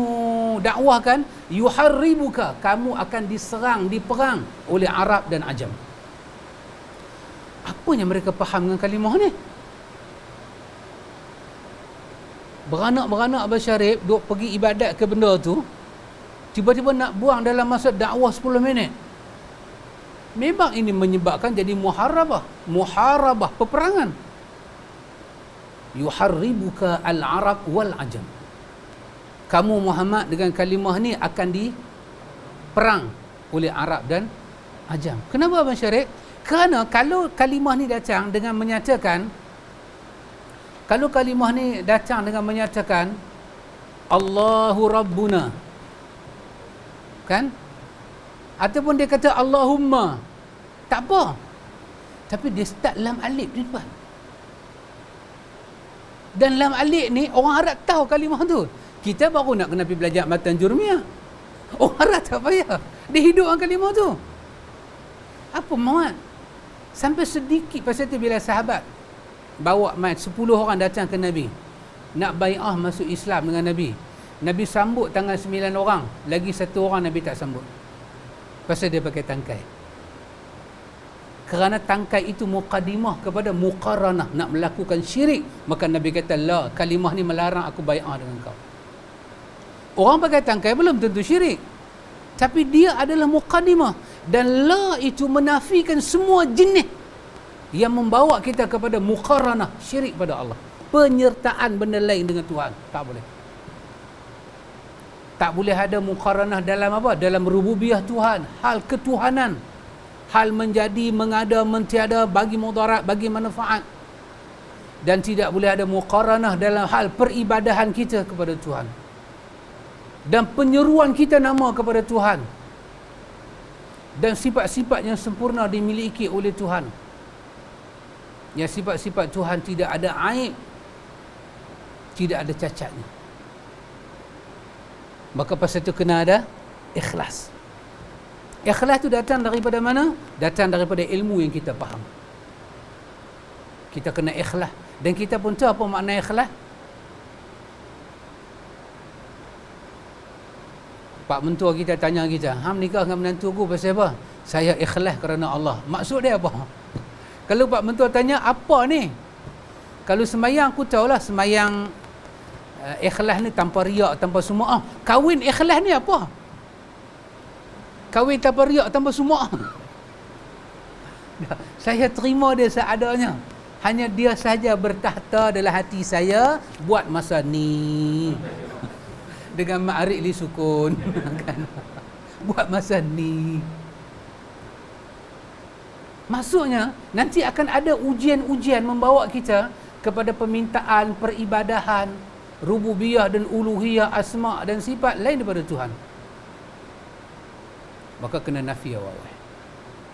dakwahkan, yuharribuka, kamu akan diserang, diperang oleh Arab dan Ajam. Apa yang mereka faham dengan kalimah ni? Beranak-beranak bersyarif duk pergi ibadat ke benda tu, tiba-tiba nak buang dalam masa dakwah 10 minit. Memang ini menyebabkan jadi muharabah, peperangan. Yuharribuka al-arab wal ajam. Kamu Muhammad dengan kalimah ni akan diperang oleh Arab dan Ajam. Kenapa Abang Syarif? Kerana kalau kalimah ni datang dengan menyatakan, Allahu Rabbuna, kan? Ataupun dia kata Allahumma, tak apa. Tapi dia start lam alif di depan. Dan lam alif ni orang Arab tahu kalimah tu. Kita baru nak kena pergi belajar matan jurmiyah. Orang Arab tak payah. Dia hidupkan kalimah tu. Apa Muhammad? Sampai sedikit pasal tu bila sahabat bawa 10 orang datang ke Nabi nak bai'ah masuk Islam dengan Nabi. Nabi sambut tangan 9 orang, lagi 1 orang Nabi tak sambut. Pasal dia pakai tangkai. Kerana tangkai itu muqaddimah kepada muqaranah, nak melakukan syirik. Maka Nabi kata, la, kalimah ni melarang aku bai'ah dengan kau. Orang pakai tangkai belum tentu syirik, tapi dia adalah muqaddimah. Dan la itu menafikan semua jenis yang membawa kita kepada muqaranah, syirik pada Allah, penyertaan benda lain dengan Tuhan. Tak boleh. Tak boleh ada muqaranah dalam apa? Dalam rububiyah Tuhan, hal ketuhanan, hal menjadi, mengada, mentiada, bagi mudarat, bagi manfaat. Dan tidak boleh ada muqaranah dalam hal peribadahan kita kepada Tuhan dan penyeruan kita nama kepada Tuhan dan sifat-sifat yang sempurna dimiliki oleh Tuhan. Yang sifat-sifat Tuhan tidak ada aib, tidak ada cacatnya. Maka pasal itu kena ada ikhlas. Ikhlas itu datang daripada mana? Datang daripada ilmu yang kita faham. Kita kena ikhlas. Dan kita pun tahu apa makna ikhlas. Pak mentua kita tanya kita, hang nikah dengan menantu aku pasal apa? Saya ikhlas kerana Allah. Maksud dia apa? Kalau pak mentua tanya, apa ni? Kalau sembahyang aku tahulah sembahyang ikhlas ni tanpa riak, tanpa sum'ah. Kahwin ikhlas ni apa? Kahwin tanpa riak, tanpa sum'ah. Saya terima dia seadanya. Hanya dia saja bertahta dalam hati saya buat masa ni. Dengan ma'arik li sukun. Kan? Buat masa ni. Maksudnya, nanti akan ada ujian-ujian membawa kita kepada permintaan, peribadahan, rububiyah dan uluhiyah, asma' dan sifat lain daripada Tuhan. Maka kena nafi awal.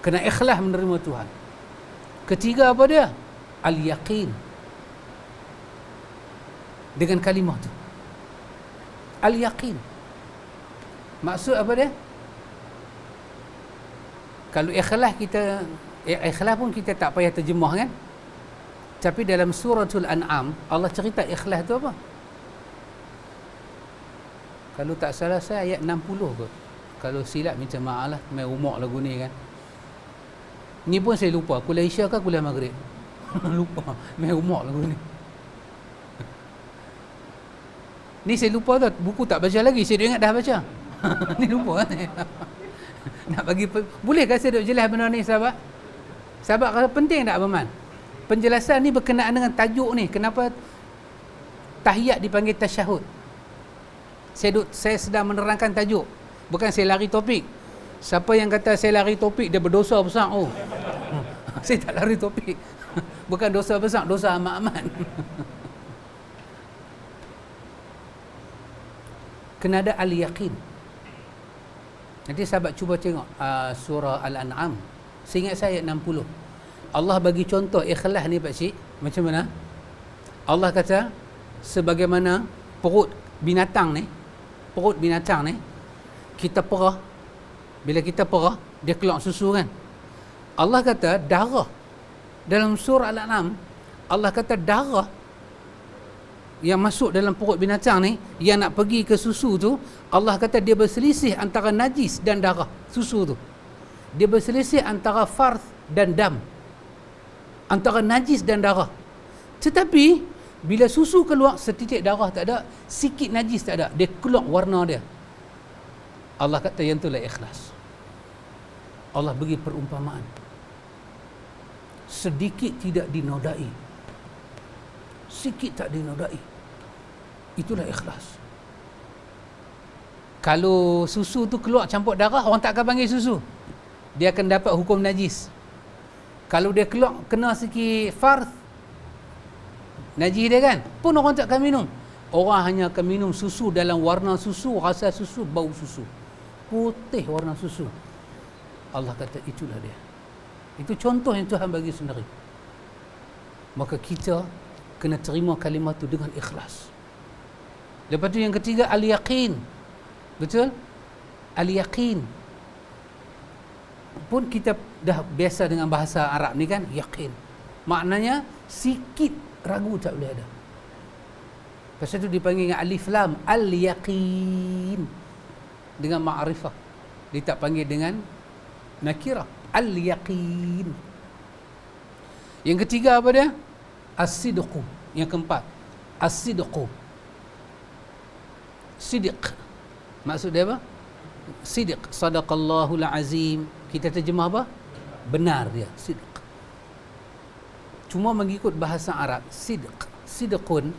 Kena ikhlas menerima Tuhan. Ketiga apa dia? Al-yaqin. dengan kalimah tu. Al-yaqin. Maksud apa dia? Kalau ikhlas pun kita tak payah terjemah kan? Tapi dalam suratul An'am Allah cerita ikhlas tu apa? Kalau tak salah saya ayat 60 kot. Kalau silap minta maaf lah, main umur lagu ni kan. Ni pun saya lupa, kuliah Isya ke kuliah Maghrib? Lupa, main umur lagu ni. Ni saya lupa tu, buku tak baca lagi, saya ingat dah baca. Ni lupa kan. Nak bagi boleh ke saya duk jelas benda ni sahabat? Sahabat kata penting tak Abang? Penjelasan ni berkenaan dengan tajuk ni. Kenapa tahiyat dipanggil tasyahud? Saya sedang menerangkan tajuk. Bukan saya lari topik. Siapa yang kata saya lari topik, dia berdosa besar. Oh. Saya tak lari topik. Bukan dosa besar, dosa amat-amat. Kena ada al-yaqin. Nanti sahabat cuba tengok surah Al-An'am. Seingat saya ayat 60. Allah bagi contoh ikhlas ni pakcik. Macam mana? Allah kata sebagaimana perut binatang ni, kita perah. Bila kita perah, dia keluar susu kan. Allah kata darah. Dalam surah Al-An'am, Allah kata darah yang masuk dalam perut binatang ni, yang nak pergi ke susu tu, Allah kata dia berselisih antara najis dan darah susu tu. Dia berselisih antara farth dan dam, antara najis dan darah. Tetapi bila susu keluar, setitik darah tak ada, sikit najis tak ada, dia keluar warna dia. Allah kata yang itulah ikhlas. Allah bagi perumpamaan, sedikit tidak dinodai, sikit tak dinodai. Itulah ikhlas. Kalau susu tu keluar campur darah, orang tak akan panggil susu, dia akan dapat hukum najis. Kalau dia keluar kena sikit farth, najis dia kan, pun orang tak akan minum. Orang hanya akan minum susu dalam warna susu, rasa susu, bau susu, putih warna susu. Allah kata itulah dia. Itu contoh yang Tuhan bagi sendiri. Maka kita kena terima kalimah tu dengan ikhlas. Lepas tu yang ketiga al-yaqin. Betul? Al-yaqin pun kita dah biasa dengan bahasa Arab ni kan, yaqin. Maknanya sikit ragu tak boleh ada. Pasal tu dipanggil dengan alif lam, al-yaqin, dengan ma'rifah. Dia tak panggil dengan nakirah, al-yaqin. Yang ketiga apa dia? As-sidqu. Yang keempat, as-sidqu. Sidq. Maksud dia apa? Sidq. Sadaqallahul azim. Kita terjemah apa? Benar dia, sidq. Cuma mengikut bahasa Arab, sidq, sidqun,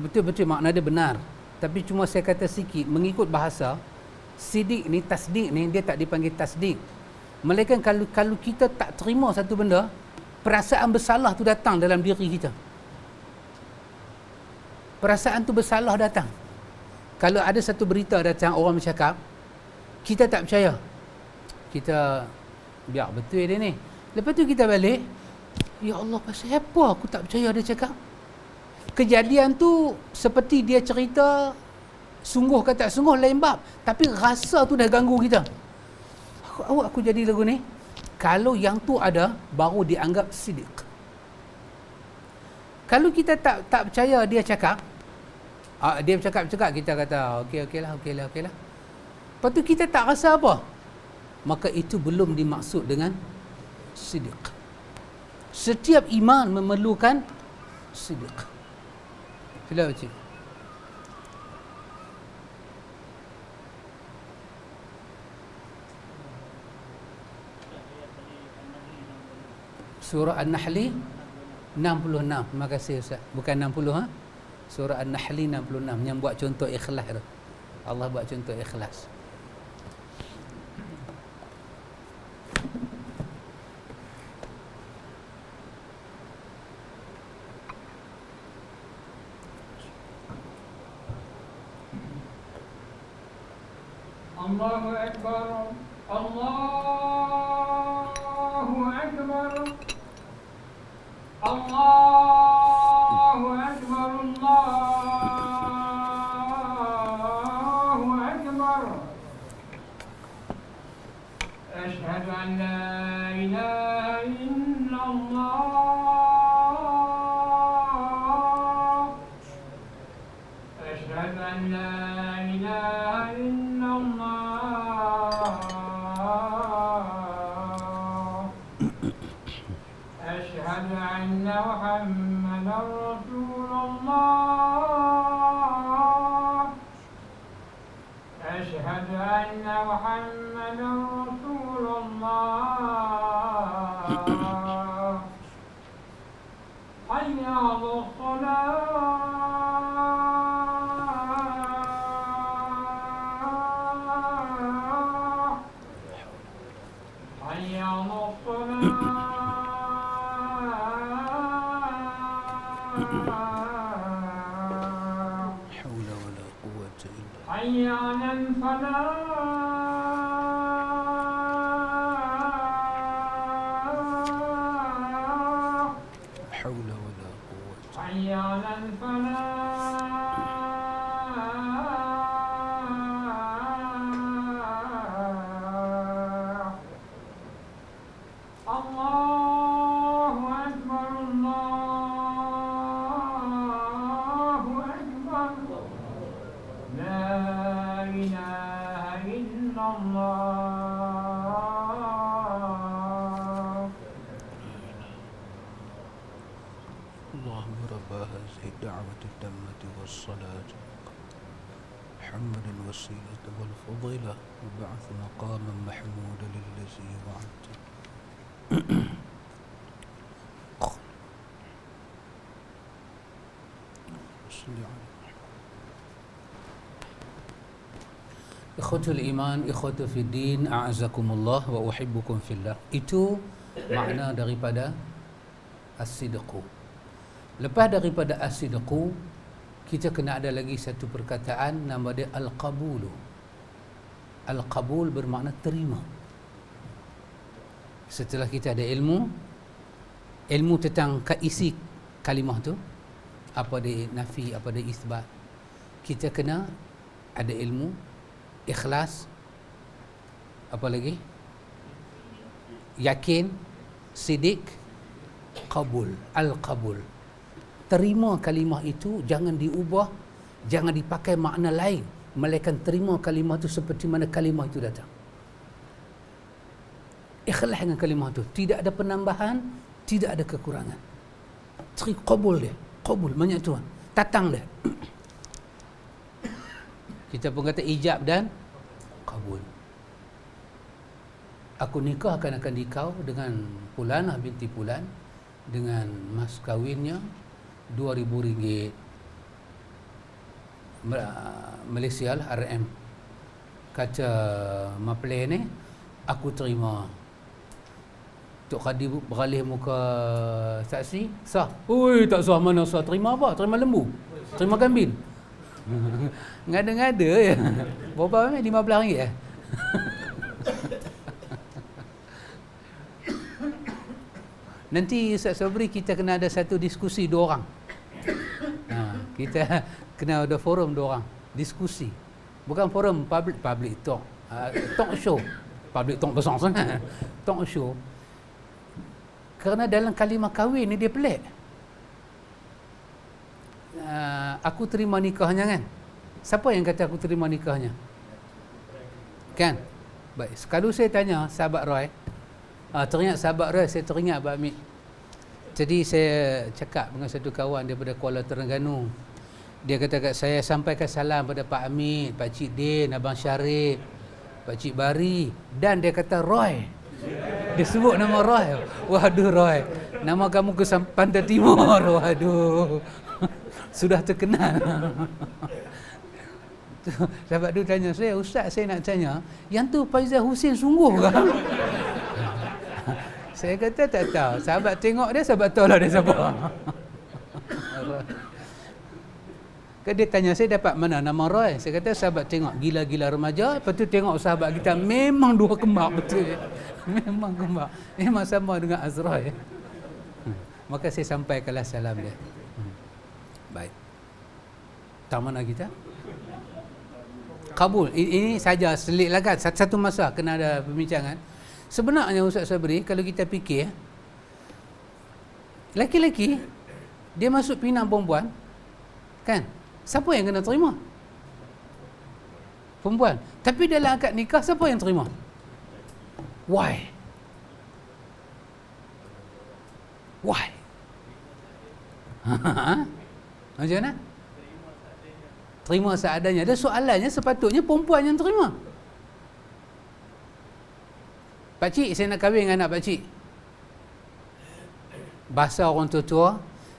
betul-betul makna dia benar. Tapi cuma saya kata sikit, mengikut bahasa, sidik ni, tasdik ni, dia tak dipanggil tasdik. Melainkan kalau kita tak terima satu benda, perasaan bersalah tu datang dalam diri kita. Perasaan tu bersalah datang. Kalau ada satu berita datang, orang bercakap, kita tak percaya. Kita biar betul dia ni. Lepas tu kita balik, ya Allah, pasal apa aku tak percaya dia cakap? Kejadian tu seperti dia cerita, sungguh ke tak sungguh lain bab, tapi rasa tu dah ganggu kita. Aku jadi lagu ni. Kalau yang tu ada, baru dianggap sidq. Kalau kita tak percaya dia cakap, dia bercakap, kita kata okeylah. Lepas tu kita tak rasa apa, maka itu belum dimaksud dengan sidq. Setiap iman memerlukan sidq. Sila baca Surah An-Nahli 66. Terima kasih Ustaz. Bukan 60 ha? Surah An-Nahli 66 yang buat contoh ikhlas tu. Allah buat contoh ikhlas. Allahu Akbar. Allahu Akbar. Allahu Akbar. أن لا إله إلا الله أشهد أن لا إله إلا الله أشهد أن محمدا رسول الله أشهد أن محمدا رسول الله حي على الصلاة حي على الصلاة حول ولا قوة إلا حي على الفلاح حول ولا قوة حي على الفلاح الله أكبر الله أكبر لا إله إلا الله اللهم رب هذه الدعوة التامة والصلاة محمد الوسيلة والفضيلة وبعث مقاما محمودا للذي وعدته صل على Ikhwatul iman, ikhwatu fid din, a'azakumullah wa uhibbukum fillah. Itu makna daripada as-sidqu. Lepas daripada as-sidqu, kita kena ada lagi satu perkataan nama dia al-qabulu. Al-qabul bermakna terima. Setelah kita ada ilmu tentang isi kalimah tu, apa dia nafi, apa dia isbat, kita kena ada ilmu ikhlas, apa lagi, yakin, sidik, qabul, al-qabul. Terima kalimah itu, jangan diubah, jangan dipakai makna lain, melainkan terima kalimah itu seperti mana kalimah itu datang. Ikhlas dengan kalimah itu, tidak ada penambahan, tidak ada kekurangan. Qabul dia, qabul, banyak tuan, tatang dia. Kita pun kata ijab dan kabul. Aku nikahkan akan dikau dengan Pulanah binti Pulan dengan mas kawinnya RM2,000 Malaysia lah, RM. Kata Mapleh ni, aku terima. Tok Kadi beralih muka saksi, sah. Oi, tak sah, mana sah? Terima apa? Terima lembu, terima kambing. Ngada-ngada ya. Berapa ni? RM15 ya. Nanti Ustaz Sabri kita kena ada satu diskusi dua orang. Kita kena ada forum dua orang, diskusi. Bukan forum public talk. Talk show. Public talk besar sangat. Talk show. Kerana dalam kalimah kahwin ni dia pelik. Aku terima nikahnya kan. Siapa yang kata aku terima nikahnya? Kan? Baik, kalau saya tanya sahabat Roy, teringat sahabat Roy, saya teringat Pak Amit. Jadi saya cakap dengan satu kawan daripada Kuala Terengganu. Dia kata kat saya, sampaikan salam pada Pak Amit, Pak Cik Din, Abang Syarif, Pak Cik Bari, dan dia kata Roy. Dia sebut nama Roy. Waduh Roy, nama kamu ke Pantai Timur. Waduh. Sudah terkenal. Sahabat tu tanya saya, Ustaz saya nak tanya, yang tu Faizal Husin sungguh ke? Saya kata tak tahu. Sahabat tengok dia, sahabat tahu lah dia siapa. Dia tanya saya dapat mana nama Roy. Saya kata sahabat tengok Gila-Gila Remaja. Lepas tu tengok sahabat kita memang dua kembar betul. Memang kembar. Memang sama dengan Azroy. Maka saya sampaikanlah salam dia. Baik. Tak mana kita? Kabul. Ini saja selit lah kan. Satu masa kena ada perbincangan. Sebenarnya Ustaz Sabri, kalau kita fikir, laki-laki dia masuk pinang perempuan, kan? Siapa yang kena terima? Perempuan. Tapi dalam akad nikah, siapa yang terima? Why? Why? Macam mana? Terima seadanya. Dan soalannya sepatutnya perempuan yang terima. Pakcik, saya nak kahwin dengan anak pakcik. Bahasa orang tua-tua,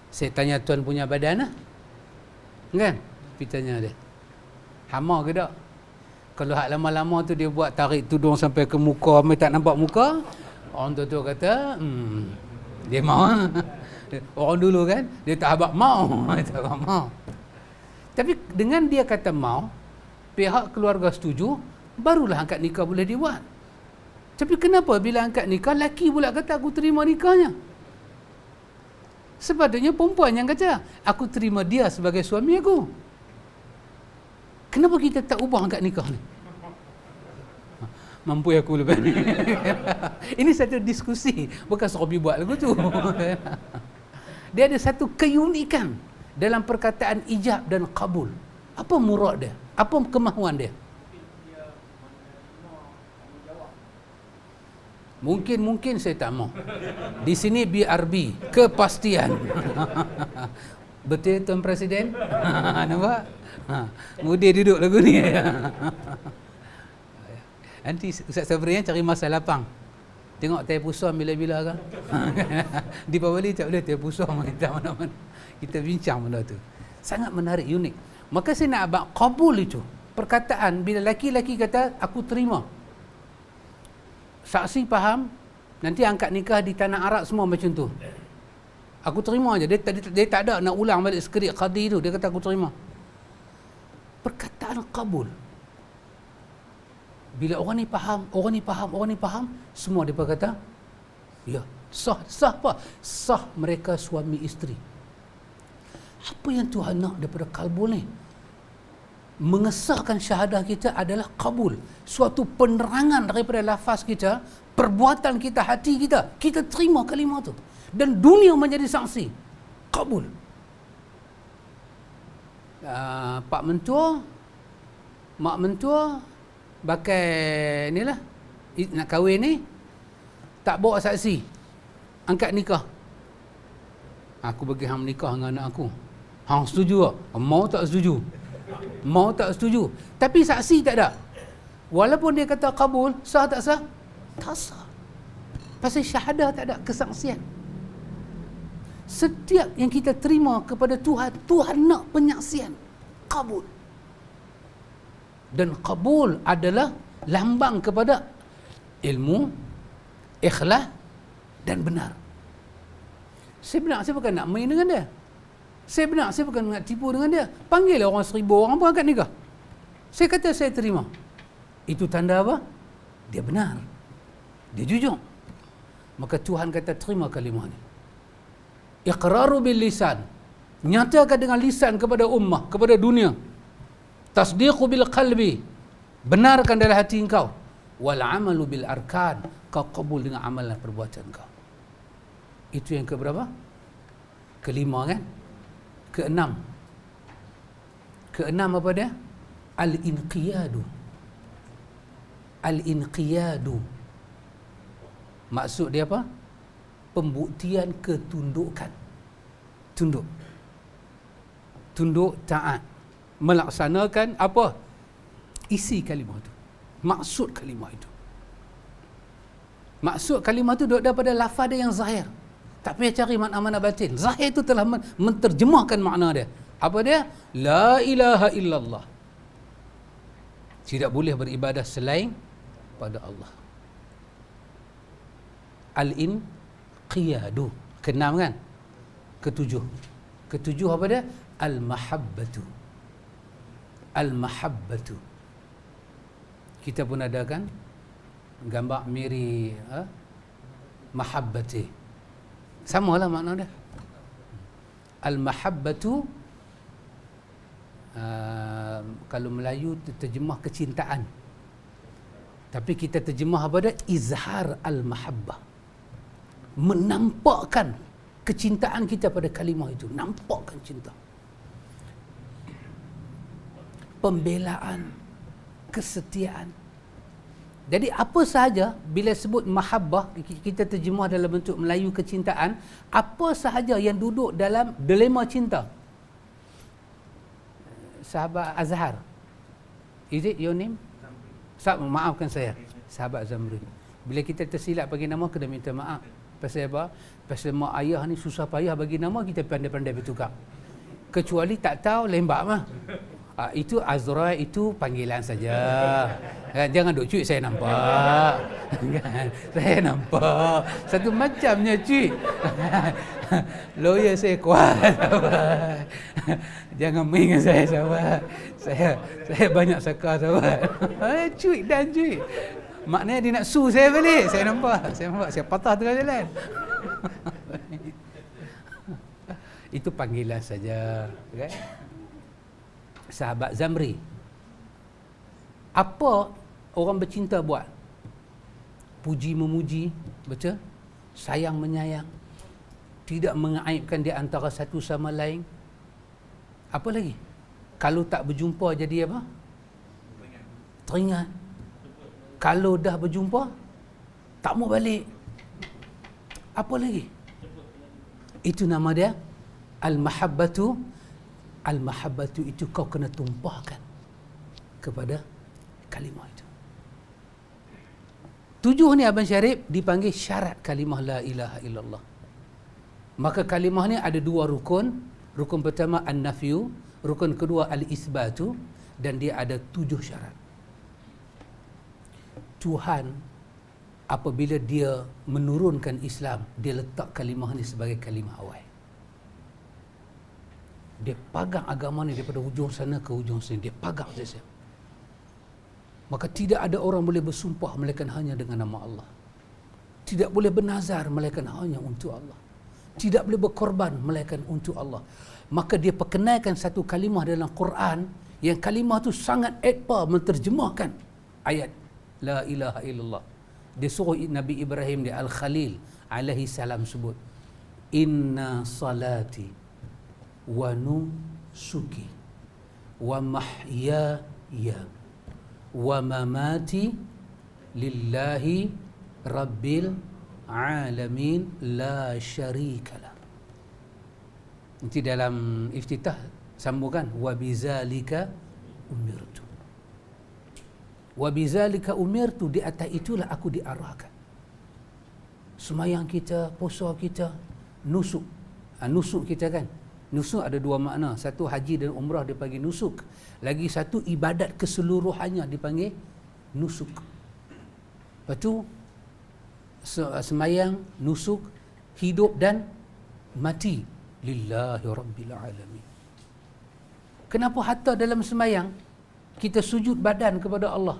saya tanya tuan punya badan lah. Kan? Pergi tanya dia. Hama ke tak? Kalau hak lama-lama tu dia buat tarik tudung sampai ke muka, sampai tak nampak muka, orang tua-tua kata, dia mau. Orang dulu kan, dia tak habaq mau. Dia tak habaq mau. Tapi dengan dia kata mau, pihak keluarga setuju, barulah akad nikah boleh dibuat. Tapi kenapa bila angkat nikah, laki pula kata aku terima nikahnya? Sepatutnya perempuan yang kata aku terima dia sebagai suami aku. Kenapa kita tak ubah angkat nikah ni? Mampu aku lepas ni. Ini satu diskusi, bukan Sobi buat lagu tu. Dia ada satu keunikan dalam perkataan ijab dan kabul. Apa murad dia? Apa kemahuan dia? Mungkin saya tak mau. Di sini BRB, kepastian. Betul Tuan Presiden? Nampak? Mudah duduk lagu ni. Nanti Ustaz Sabri cari masa lapang. Tengok tayar pusam bila-bila kan. Di Pawali tak boleh tayar pusam kita mana-mana. Kita bincang benda tu. Sangat menarik, unik. Maka saya nak abang kabul itu. Perkataan bila laki-laki kata aku terima. Saksi faham, nanti angkat nikah di tanah Arab semua macam tu. Aku terima aja. Dia tak ada nak ulang balik skrip qadi tu. Dia kata aku terima. Perkataan kabul. Bila orang ni faham, semua dia kata, ya, sah apa? Sah mereka suami isteri. Apa yang Tuhan nak daripada kabul ni? Mengesahkan syahadah kita adalah kabul. Suatu penerangan daripada lafaz kita, perbuatan kita, hati kita. Kita terima kalimah tu. Dan dunia menjadi saksi. Kabul. Pak mentua, mak mentua, pakai ni lah, nak kahwin ni, tak bawa saksi. Angkat nikah. Aku bagi hang nikah dengan anak aku. Hang setuju tak? Mau tak setuju? Mau tak setuju. Tapi saksi tak ada. Walaupun dia kata kabul, sah tak sah? Tak sah. Pasal syahadah tak ada kesaksian. Setiap yang kita terima kepada Tuhan, Tuhan nak penyaksian. Kabul. Dan kabul adalah lambang kepada ilmu, ikhlas dan benar. Saya bukan nak main dengan dia. Saya bukan nak tipu dengan dia. Panggil orang 1000 orang pun angkat nikah. Saya kata saya terima. Itu tanda apa? Dia benar. Dia jujur. Maka Tuhan kata terima kalimah ni. Iqraru bil lisan. Nyatakan dengan lisan kepada ummah, kepada dunia. Tasdiqu bil qalbi. Benarkan dalam hati engkau. Wal amalu bil arkan. Kau kabul dengan amalan perbuatan kau. Itu yang keberapa? Kelima kan? Keenam apa dia? Al-inqiyadu. Al-inqiyadu. Maksud dia apa? Pembuktian ketundukan. Tunduk taat. Melaksanakan apa? Isi kalimah itu. Maksud kalimah itu. Maksud kalimah itu duduk daripada lafaz dia yang zahir. Tak payah cari makna-makna batin. Zahir itu telah menterjemahkan makna dia. Apa dia? La ilaha illallah. Tidak boleh beribadah selain pada Allah. Al-inqiyadu. Keenam kan? Ketujuh apa dia? Al-mahabbatu. Al-mahabbatu. Kita pun ada kan gambar miri mahabbati. Samalah makna dia. Al-mahabbatu, kalau Melayu terjemah kecintaan. Tapi kita terjemah apa dia? Izhar al-mahabbah. Menampakkan kecintaan kita pada kalimah itu. Nampakkan cinta. Pembelaan, kesetiaan. Jadi apa sahaja bila sebut mahabbah, kita terjemah dalam bentuk Melayu kecintaan, apa sahaja yang duduk dalam dilema cinta. Sahabat Azhar. Is it your name? Maafkan saya. Sahabat Zamri. Bila kita tersilap bagi nama, kena minta maaf. Pasal apa? Pasal mak ayah ni susah payah bagi nama, kita pandai-pandai bertukar. Kecuali tak tahu, lembak mah. Itu Azra, itu panggilan saja. Jangan duk cuy, saya nampak. Saya nampak. Satu macamnya cuy. Lawyer saya kuat. Jangan main dengan saya, sahabat. Saya banyak sekar, sahabat. Cuy dan cuy. Maknanya dia nak sue saya balik. Saya nampak. Saya patah tengah jalan. Itu panggilan saja. Okay? Sahabat Zamri. Apa orang bercinta buat? Puji memuji, betul? Sayang menyayang. Tidak mengaibkan di antara satu sama lain. Apa lagi? Kalau tak berjumpa jadi apa? Teringat. Kalau dah berjumpa, tak mau balik. Apa lagi? Itu nama dia al-mahabbatu. Al-mahabbatu itu kau kena tumpahkan kepada kalimah itu. 7 ni Abang Syarif dipanggil syarat kalimah la ilaha illallah. Maka kalimah ni ada 2 rukun. Rukun pertama an-nafyu, rukun kedua al-isbatu, dan dia ada 7 syarat. Tuhan apabila dia menurunkan Islam, dia letak kalimah ni sebagai kalimah awal. Dia pegang agama ni daripada hujung sana ke hujung sini. Dia pegang saja. Maka tidak ada orang boleh bersumpah melainkan hanya dengan nama Allah. Tidak boleh bernazar melainkan hanya untuk Allah. Tidak boleh berkorban melainkan untuk Allah. Maka dia perkenalkan satu kalimah dalam Quran, yang kalimah tu sangat edpa menterjemahkan ayat la ilaha illallah. Dia suruh Nabi Ibrahim di Al-Khalil alaihi salam sebut, inna salati wa nusuki wa mahyaya wa mamati lillahi rabbil alamin la syarikalah. Nanti dalam iftitah sambungkan wa bizalika umirtu. Wa bizalika umirtu, di atas itulah aku diarahkan. Semayang kita, puasa kita, nusuk. Nusuk kita kan. Nusuk ada 2 makna. Satu haji dan umrah dipanggil nusuk. Lagi satu ibadat keseluruhannya dipanggil nusuk. Lepas tu semayang, nusuk, hidup dan mati lillahi rabbil alamin. Kenapa hatta dalam semayang kita sujud badan kepada Allah,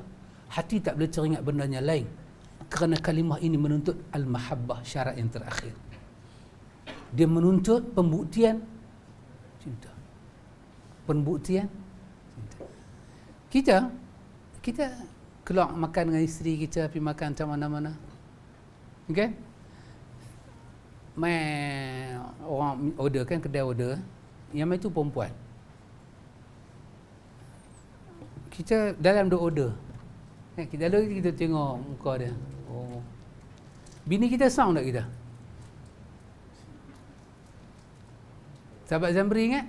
hati tak boleh teringat benda yang lain? Kerana kalimah ini menuntut al-mahabbah, syarat yang terakhir. Dia menuntut pembuktian cinta. Pembuktian cinta. Kita keluar makan dengan isteri kita, pergi makan macam mana-mana. Okay? Orang order kan, kedai order. Yang itu perempuan. Kita dalam duk order. Kita lalu kita tengok muka dia. Oh. Bini kita sound tak kita? Sahabat Zamri ingat?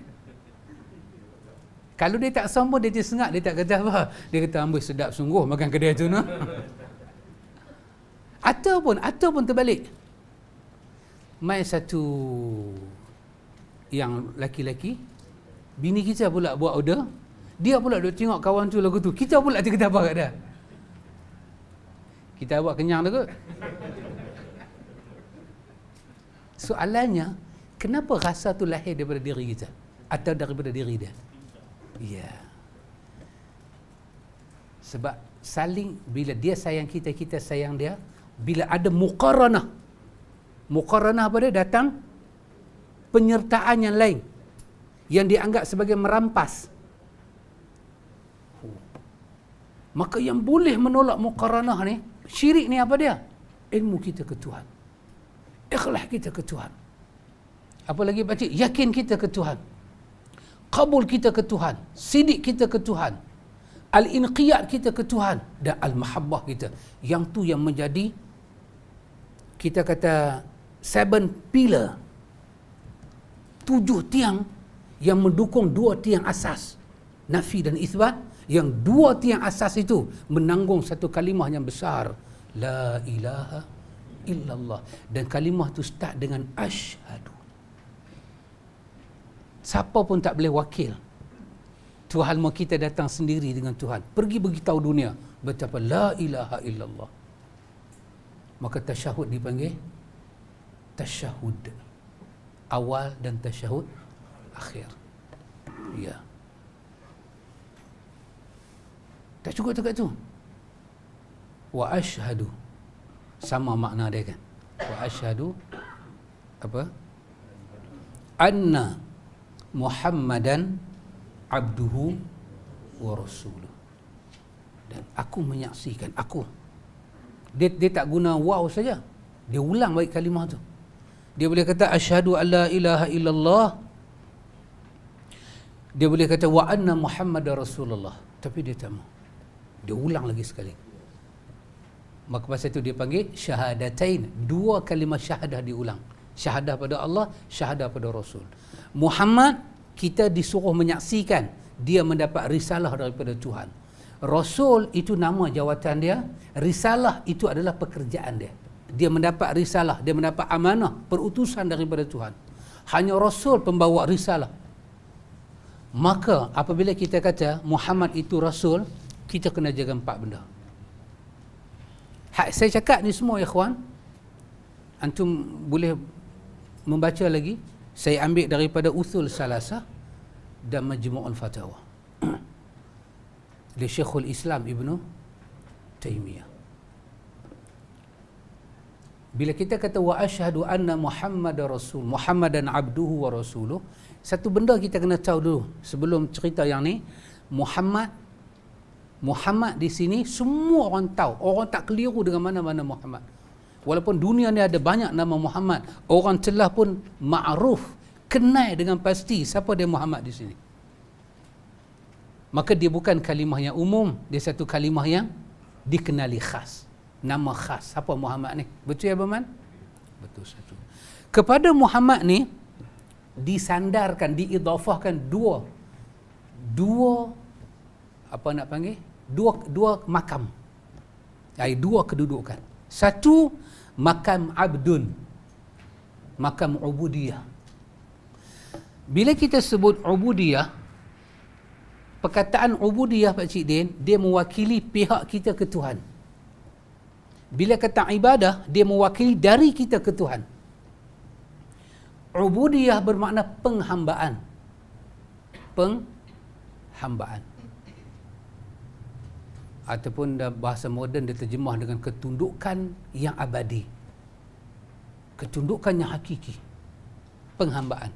Kalau dia tak sound pun dia tersengat, dia tak kata apa. Dia kata amboi sedap sungguh makan kedai tu no. Ataupun terbalik. Mai satu yang laki-laki, bini kita pula buat order, dia pula duk tengok kawan tu lagu tu. Kita pula kata apa kat dia? Kita buat kenyang dah kot. Soalannya, kenapa rasa tu lahir daripada diri kita atau daripada diri dia? Ya. Sebab saling, bila dia sayang kita, kita sayang dia. Bila ada muqaranah. Muqaranah apa dia? Datang penyertaan yang lain yang dianggap sebagai merampas. Maka yang boleh menolak muqaranah ni, syirik ni apa dia? Ilmu kita ke Tuhan. Ikhlas kita ke Tuhan. Apa lagi pakcik? Yakin kita ke Tuhan. Qabul kita ke Tuhan. Sidik kita ke Tuhan. Al-inqiyad kita ke Tuhan. Dan al-mahabbah kita. Yang tu yang menjadi, kita kata, 7 pillar. 7 tiang yang mendukung 2 tiang asas. Nafi dan isbat. Yang 2 tiang asas itu menanggung satu kalimah yang besar. La ilaha illallah. Dan kalimah itu start dengan asyhadu. Siapa pun tak boleh wakil. Tuhan mau kita datang sendiri dengan Tuhan. Pergi beritahu dunia betapa la ilaha illallah. Maka tasyahud dipanggil tasyahud awal dan tasyahud akhir. Ya. Tak cukup dekat tu. Wa asyhadu. Sama makna dia kan. Wa asyhadu apa? Anna Muhammadan abduhu wa rasuluh. Dan aku menyaksikan, aku. Dia tak guna wow saja. Dia ulang baik kalimah tu. Dia boleh kata asyhadu an la ilaha illallah. Dia boleh kata wa anna Muhammadar Rasulullah. Tapi dia tak mau. Dia ulang lagi sekali. Maka pasal itu dia panggil syahadatain. 2 kalimah syahadah diulang. Syahadah pada Allah, syahadah pada Rasul. Muhammad, kita disuruh menyaksikan dia mendapat risalah daripada Tuhan. Rasul itu nama jawatan dia, risalah itu adalah pekerjaan dia. Dia mendapat risalah, dia mendapat amanah, perutusan daripada Tuhan. Hanya Rasul pembawa risalah. Maka apabila kita kata Muhammad itu Rasul, kita kena jaga 4 benda. Hak saya cakap ni semua ikhwan, antum boleh membaca lagi. Saya ambil daripada Usul Salasah dan Majmu'ul Fatawa dari Syekhul Islam Ibnu Taimiyah. Bila kita kata wa asyhadu anna Muhammadar Rasul, Muhammadan abduhu wa rasuluh, satu benda kita kena tahu dulu sebelum cerita yang ni. Muhammad di sini semua orang tahu. Orang tak keliru dengan mana-mana Muhammad. Walaupun dunia ni ada banyak nama Muhammad, orang telah pun ma'ruf, kenal dengan pasti siapa dia Muhammad di sini. Maka dia bukan kalimah yang umum, dia satu kalimah yang dikenali khas. Nama khas. Siapa Muhammad ni? Betul ya Baman? Betul satu. Kepada Muhammad ni disandarkan, diidhafahkan dua apa nak panggil? Dua makam. Dua kedudukan. Satu, makam abdun, makam ubudiyah. Bila kita sebut ubudiyah, perkataan ubudiyah Pak Cik Din, dia mewakili pihak kita ke Tuhan. Bila kata ibadah, dia mewakili dari kita ke Tuhan. Ubudiyah bermakna penghambaan. Penghambaan. Ataupun bahasa moden diterjemah dengan ketundukan yang abadi. Ketundukan yang hakiki. Penghambaan.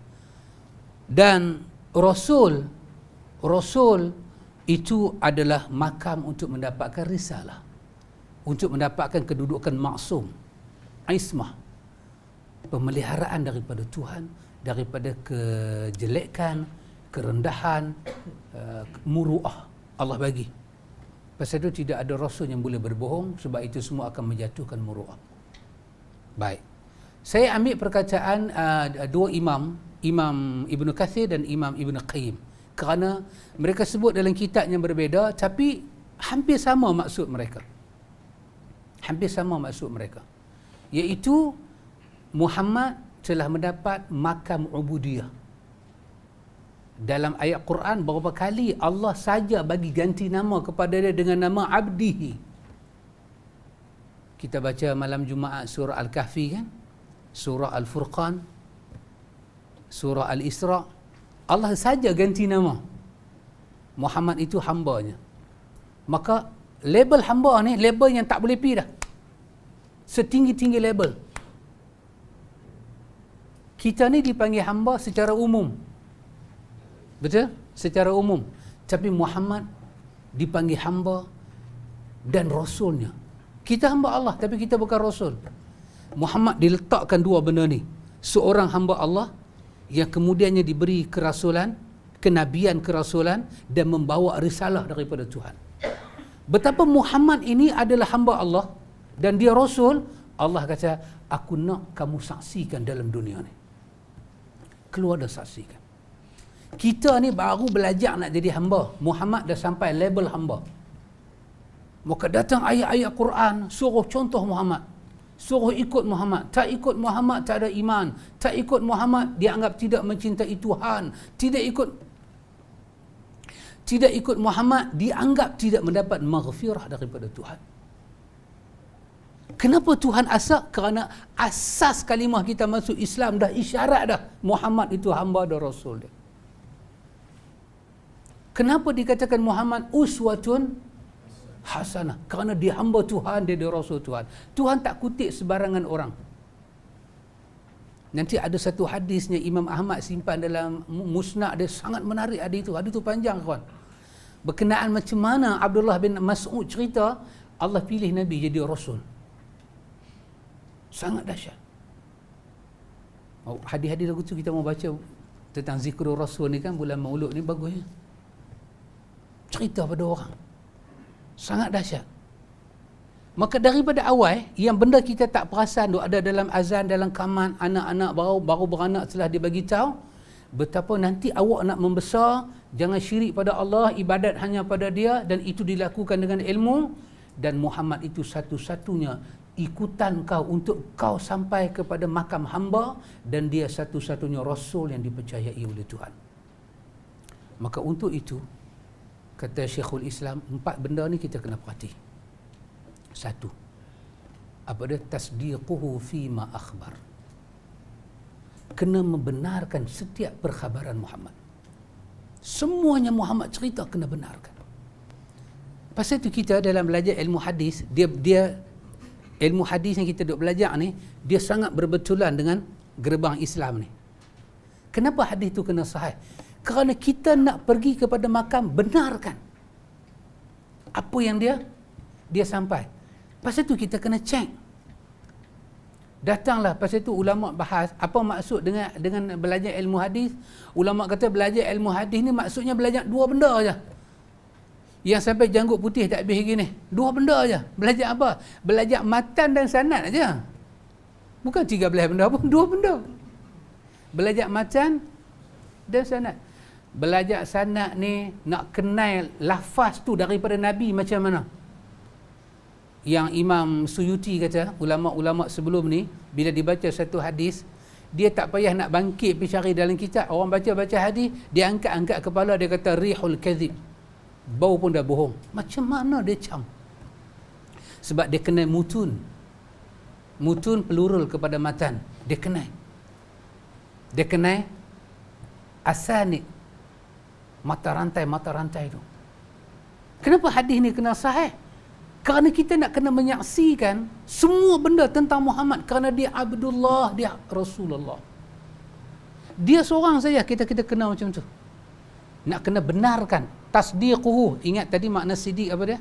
Dan Rasul itu adalah makam untuk mendapatkan risalah. Untuk mendapatkan kedudukan maksum. Ismah. Pemeliharaan daripada Tuhan. Daripada kejelekan, kerendahan, muru'ah. Allah bagi. Pasal itu tidak ada Rasul yang boleh berbohong, sebab itu semua akan menjatuhkan muru'ah. Baik. Saya ambil perkataan 2 imam Ibn Kathir dan Imam Ibn Qayyim. Kerana mereka sebut dalam kitab yang berbeza, tapi hampir sama maksud mereka. Hampir sama maksud mereka. Iaitu Muhammad telah mendapat makam ubudiyah. Dalam ayat Quran berapa kali Allah saja bagi ganti nama kepada dia dengan nama Abdihi. Kita baca malam Jumaat surah Al-Kahfi kan? Surah Al-Furqan, surah Al-Isra. Allah saja ganti nama. Muhammad itu hambanya. Maka label hamba ni label yang tak boleh pi dah. Setinggi-tinggi label. Kita ni dipanggil hamba secara umum. Betul? Secara umum. Tapi Muhammad dipanggil hamba dan Rasulnya. Kita hamba Allah tapi kita bukan Rasul. Muhammad diletakkan dua benda ni. Seorang hamba Allah yang kemudiannya diberi kerasulan, kenabian kerasulan dan membawa risalah daripada Tuhan. Betapa Muhammad ini adalah hamba Allah dan dia Rasul, Allah kata, aku nak kamu saksikan dalam dunia ni. Keluar dah saksikan. Kita ni baru belajar nak jadi hamba. Muhammad dah sampai level hamba. Maka datang ayat-ayat Quran, suruh contoh Muhammad. Suruh ikut Muhammad. Tak ikut Muhammad tak ada iman. Tak ikut Muhammad dianggap tidak mencintai Tuhan. Tidak ikut Muhammad dianggap tidak mendapat maghfirah daripada Tuhan. Kenapa Tuhan asak? Kerana asas kalimah kita masuk Islam dah isyarat dah Muhammad itu hamba dan Rasul dia. Kenapa dikatakan Muhammad uswatun hasanah? Kerana dia hamba Tuhan, dia Rasul Tuhan. Tuhan tak kutip sebarangan orang. Nanti ada satu hadisnya Imam Ahmad simpan dalam musnad dia, sangat menarik hadis itu. Hadis itu panjang kawan. Berkenaan macam mana Abdullah bin Mas'ud cerita Allah pilih Nabi jadi Rasul. Sangat dahsyat. Hadis-hadis lagu tu kita mau baca tentang zikrul Rasul ni kan, bulan Maulud ni bagusnya. Cerita pada orang. Sangat dahsyat. Maka daripada awal yang benda kita tak perasan ada dalam azan, dalam kaman, anak-anak baru beranak telah dibagi tahu betapa nanti awak nak membesar, jangan syirik pada Allah, ibadat hanya pada Dia dan itu dilakukan dengan ilmu, dan Muhammad itu satu-satunya ikutan kau untuk kau sampai kepada makam hamba, dan dia satu-satunya Rasul yang dipercayai oleh Tuhan. Maka untuk itu kata Syekhul Islam, 4 benda ni kita kena perhati. 1. Apa dia? Tasdiquhu fima akhbar. Kena membenarkan setiap perkhabaran Muhammad. Semuanya Muhammad cerita kena benarkan. Pasal itu kita dalam belajar ilmu hadis, dia ilmu hadis yang kita duk belajar ni, dia sangat berbetulan dengan gerbang Islam ni. Kenapa hadis itu kena sahih? Kerana kita nak pergi kepada makam, benarkan apa yang dia sampai. Pasal itu kita kena cek. Datanglah, pasal itu ulama bahas apa maksud dengan belajar ilmu hadis. Ulama kata belajar ilmu hadis ni maksudnya belajar 2 benda aja. Yang sampai janggut putih tak habis lagi ni. 2 benda aja. Belajar apa? Belajar matan dan sanad aja. Bukan 13 benda pun, 2 benda. Belajar matan dan sanad. Belajar sanad ni nak kenal lafaz tu daripada Nabi macam mana. Yang Imam Suyuti kata, ulama-ulama sebelum ni bila dibaca satu hadis, dia tak payah nak bangkit pergi cari dalam kitab. Orang baca-baca hadis, dia angkat-angkat kepala, dia kata rihul kadhib. Bau pun dah bohong. Macam mana dia cam? Sebab dia kenal mutun. Mutun plural kepada matan. Dia kenal. Dia kenal asanid. Mata rantai tu. Kenapa hadis ni kena sahih? Kerana kita nak kena menyaksikan semua benda tentang Muhammad, kerana dia Abdullah, dia Rasulullah. Dia seorang saja kita kena macam tu. Nak kena benarkan. Tasdiquhu. Ingat tadi makna sidik apa dia?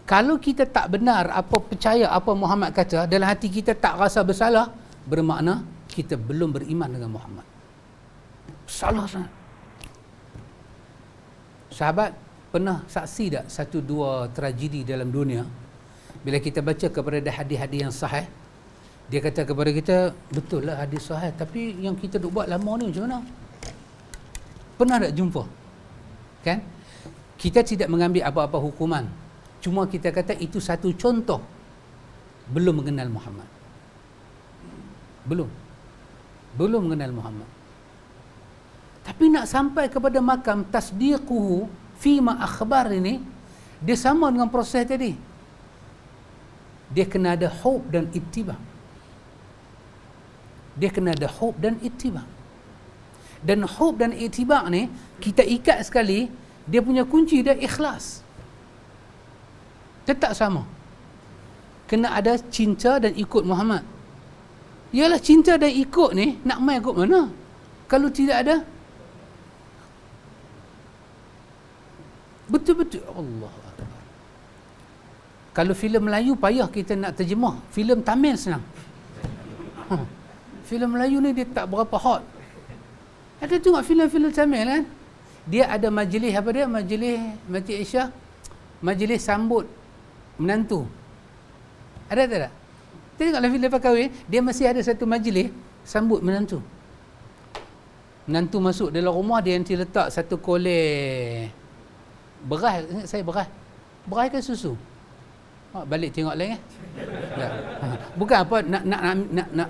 Kalau kita tak benar percaya apa Muhammad kata, dalam hati kita tak rasa bersalah, bermakna kita belum beriman dengan Muhammad. Salah sangat. Sahabat pernah saksi tak 1-2 tragedi dalam dunia bila kita baca kepada hadis-hadis yang sahih, dia kata kepada kita, betul lah hadis sahih, tapi yang kita duk buat lama ni macam mana? Pernah tak jumpa? Kan? Kita tidak mengambil apa-apa hukuman, cuma kita kata itu satu contoh belum mengenal Muhammad. Belum mengenal Muhammad. Tapi nak sampai kepada makam tasdiquhu fima akhbar ini, dia sama dengan proses tadi. Dia kena ada hub dan ittiba. Dan hub dan ittiba ni kita ikat sekali, dia punya kunci dia ikhlas. Tetap sama. Kena ada cinta dan ikut Muhammad. Yalah, cinta dan ikut ni nak main ikut mana? Kalau tidak ada, betul-betul Allah Akbar. Kalau filem Melayu payah kita nak terjemah. Filem Tamil senang. Filem Melayu ni dia tak berapa hot. Ada tengok filem-filem Tamil kan? Dia ada majlis apa dia? Majlis Isyak. Majlis sambut menantu. Ada tak? Tengoklah filem kahwin, dia mesti ada satu majlis sambut menantu. Menantu masuk dalam rumah, dia nanti letak satu kolej beras. Ingat saya beras. Beras ke susu? Balik tengok lain ya. Bukan apa nak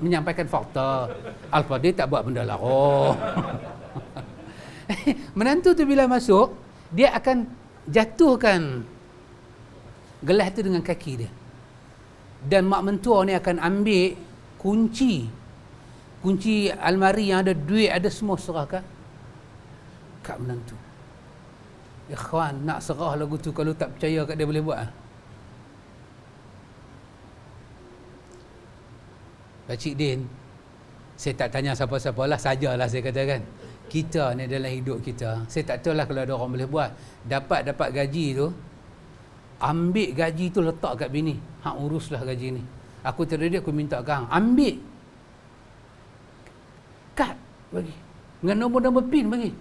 menyampaikan fakta. Alfa dia tak buat benda larang. Menantu tu bila masuk, dia akan jatuhkan gelas tu dengan kaki dia. Dan mak mentua ni akan ambil kunci almari yang ada duit, ada semua serahkan kat menantu. Ikhwan, nak serah lagu tu, kalau tak percaya kat dia boleh buat. Pakcik Din, saya tak tanya siapa-siapa lah, sajalah saya katakan. Kita ni dalam hidup kita, saya tak tahu lah kalau ada orang boleh buat. Dapat gaji tu, ambil gaji tu letak kat bini. Hang uruslah gaji ni. Aku terdedik, aku minta kau ambil. Kad bagi. Dengan nombor-nombor PIN bagi.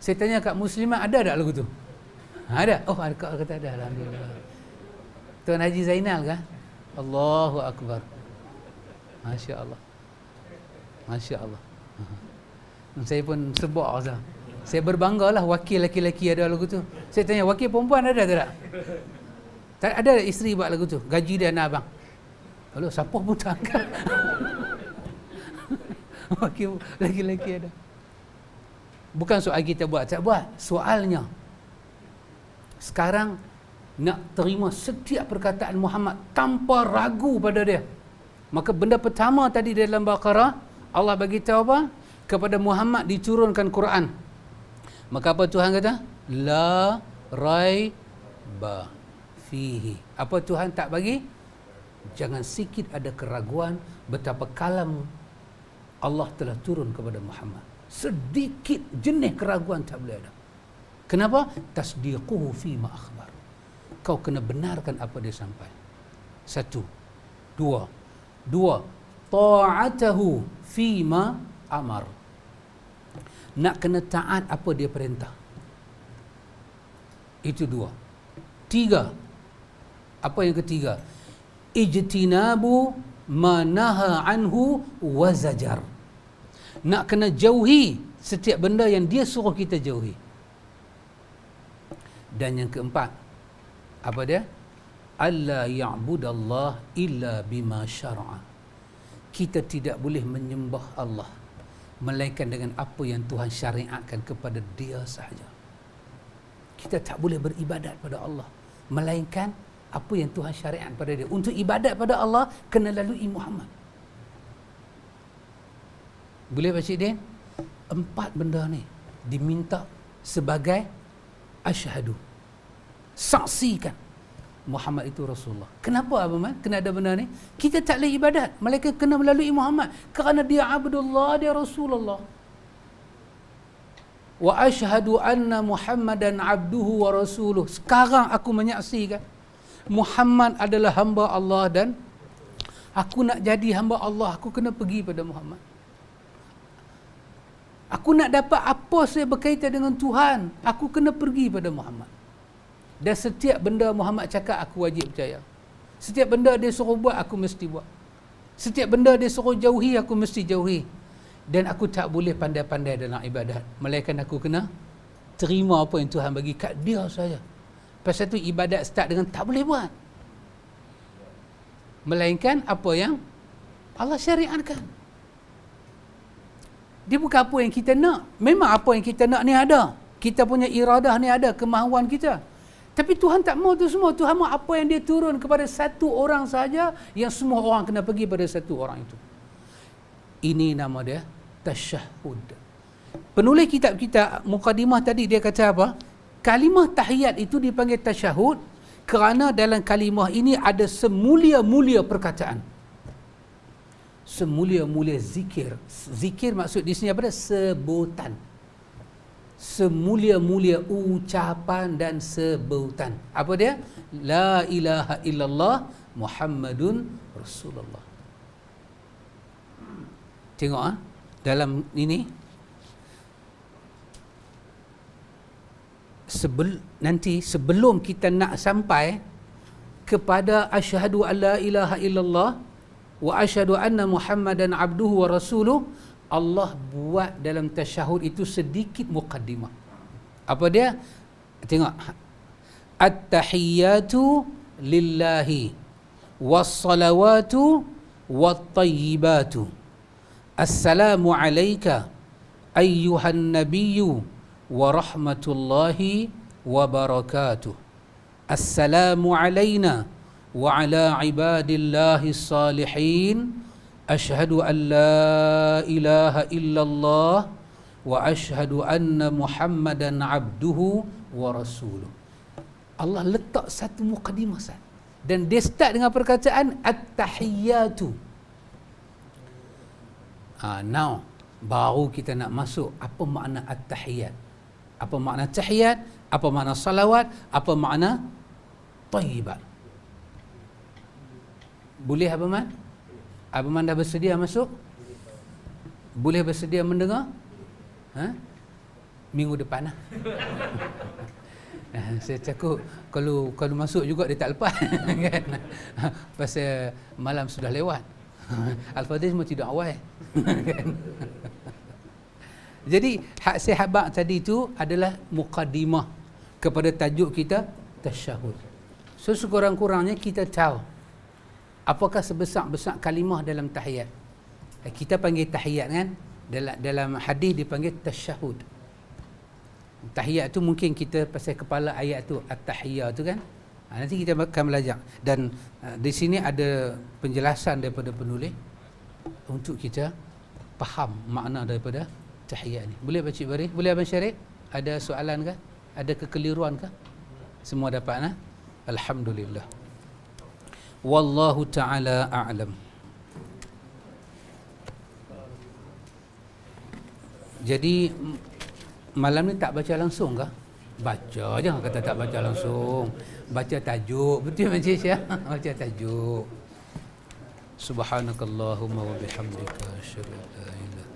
Saya tanya kat Muslimat, ada tak lagu tu? Ada? Oh, ada, kata ada. Alhamdulillah. Tuan Haji Zainal kah? Allahu Akbar. Masya Allah. Masya Allah. Saya pun sebab rasa. Saya berbangga lah wakil lelaki-lelaki ada lagu tu. Saya tanya, wakil perempuan ada tak? Tak ada isteri buat lagu tu. Gaji dia anak abang. Lalu siapa pun tak angkat. Wakil lelaki-lelaki ada. Bukan soal kita buat, tak buat. Soalnya, sekarang nak terima setiap perkataan Muhammad tanpa ragu pada dia. Maka benda pertama tadi dalam Baqarah, Allah bagi tahu apa? Kepada Muhammad diturunkan Quran. Maka apa Tuhan kata? La raiba fihi. Apa Tuhan tak bagi? Jangan sikit ada keraguan betapa kalam Allah telah turun kepada Muhammad. Sedikit jenis keraguan tak boleh ada. Kenapa? Tasdiquhu fi ma akhbar. Kau kena benarkan apa dia sampai. Satu. Dua. Ta'atahu fima amar. Nak kena taat apa dia perintah. Itu dua. Tiga. Apa yang ketiga? Ijtinabu manaha anhu wa zajar. Nak kena jauhi setiap benda yang dia suruh kita jauhi. Dan yang keempat, apa dia? Alla ya'budallah illa bima syara'a. Kita tidak boleh menyembah Allah melainkan dengan apa yang Tuhan syariatkan kepada dia sahaja. Kita tak boleh beribadat pada Allah melainkan apa yang Tuhan syariat pada dia. Untuk ibadat pada Allah kena lalui Muhammad. Boleh Pakcik Din? 4 benda ni diminta sebagai asyhadu. Saksikan Muhammad itu Rasulullah. Kenapa Abang Man? Kena ada benda ni? Kita tak boleh ibadat melainkan kena melalui Muhammad. Kerana dia Abdullah, dia Rasulullah. Wa asyhadu anna Muhammadan abduhu wa rasuluh. Sekarang aku menyaksikan Muhammad adalah hamba Allah dan aku nak jadi hamba Allah, aku kena pergi pada Muhammad. Aku nak dapat apa saya berkaitan dengan Tuhan, aku kena pergi pada Muhammad. Dan setiap benda Muhammad cakap, aku wajib percaya. Setiap benda dia suruh buat, aku mesti buat. Setiap benda dia suruh jauhi, aku mesti jauhi. Dan aku tak boleh pandai-pandai dalam ibadat, melainkan aku kena terima apa yang Tuhan bagi kat dia saja. Pasal tu ibadat start dengan tak boleh buat, melainkan apa yang Allah syariatkan. Dia bukan apa yang kita nak. Memang apa yang kita nak ni ada. Kita punya iradah ni ada, kemahuan kita. Tapi Tuhan tak mau tu semua. Tuhan mau apa yang dia turun kepada satu orang saja, yang semua orang kena pergi pada satu orang itu. Ini nama dia tasyahud. Penulis kitab kita mukadimah tadi dia kata apa? Kalimah tahiyat itu dipanggil tasyahud kerana dalam kalimah ini ada semulia-mulia perkataan. Semulia-mulia zikir. Zikir maksud di sini apa dia? Sebutan. semulia-mulia ucapan dan sebutan. Apa dia? La ilaha illallah Muhammadun Rasulullah. Tengok dalam ini nanti sebelum kita nak sampai kepada asyhadu an la ilaha illallah wa asyhadu anna Muhammadan abduhu wa rasuluh, Allah buat dalam tasyahud itu sedikit muqaddimah. Apa dia? Tengok. At-tahiyyatu lillahi was-salawatu wat-tayyibatu. Assalamu alayka ayyuhan nabiyyu wa rahmatullahi wa barakatuh. Assalamu alayna wa ala ibadillahi salihin. Asyhadu an la ilaha illallah wa asyhadu anna Muhammadan abduhu wa rasuluh. Allah letak satu mukadimah dan dia start dengan perkataan at-tahiyyatu. Now baru kita nak masuk apa makna at-tahiyyat. Apa makna tahiyat, apa makna salawat, apa makna tayyibat. Boleh apa man? Abang dah bersedia masuk? Boleh bersedia mendengar? Minggu depan lah. Saya takut kalau masuk juga dia tak lepas. Kan? Pasal malam sudah lewat. Al-Fadhil semua tidak awal. Kan? Jadi hak sahabat tadi itu adalah muqaddimah kepada tajuk kita tasyahud. So sekurang-kurangnya kita tahu apakah sebesar-besar kalimah dalam tahiyat. Kita panggil tahiyat kan, dalam hadis dipanggil tasyahud. Tahiyat tu mungkin kita pasal kepala ayat tu at-tahiyyah tu kan. Nanti kita akan belajar dan di sini ada penjelasan daripada penulis untuk kita faham makna daripada tahiyat ni. Boleh Pak Cik Bari? Boleh Abang Syarif? Ada soalan ke? Ada kekeliruan ke? Semua dapat nah? Alhamdulillah. Wallahu ta'ala a'lam. Jadi malam ni tak baca langsung ke? Baca, jangan kata tak baca langsung. Baca tajuk. Betul Encik Syah? Baca tajuk. Subhanakallahumma wa bihamdika asyhadu an la ilaha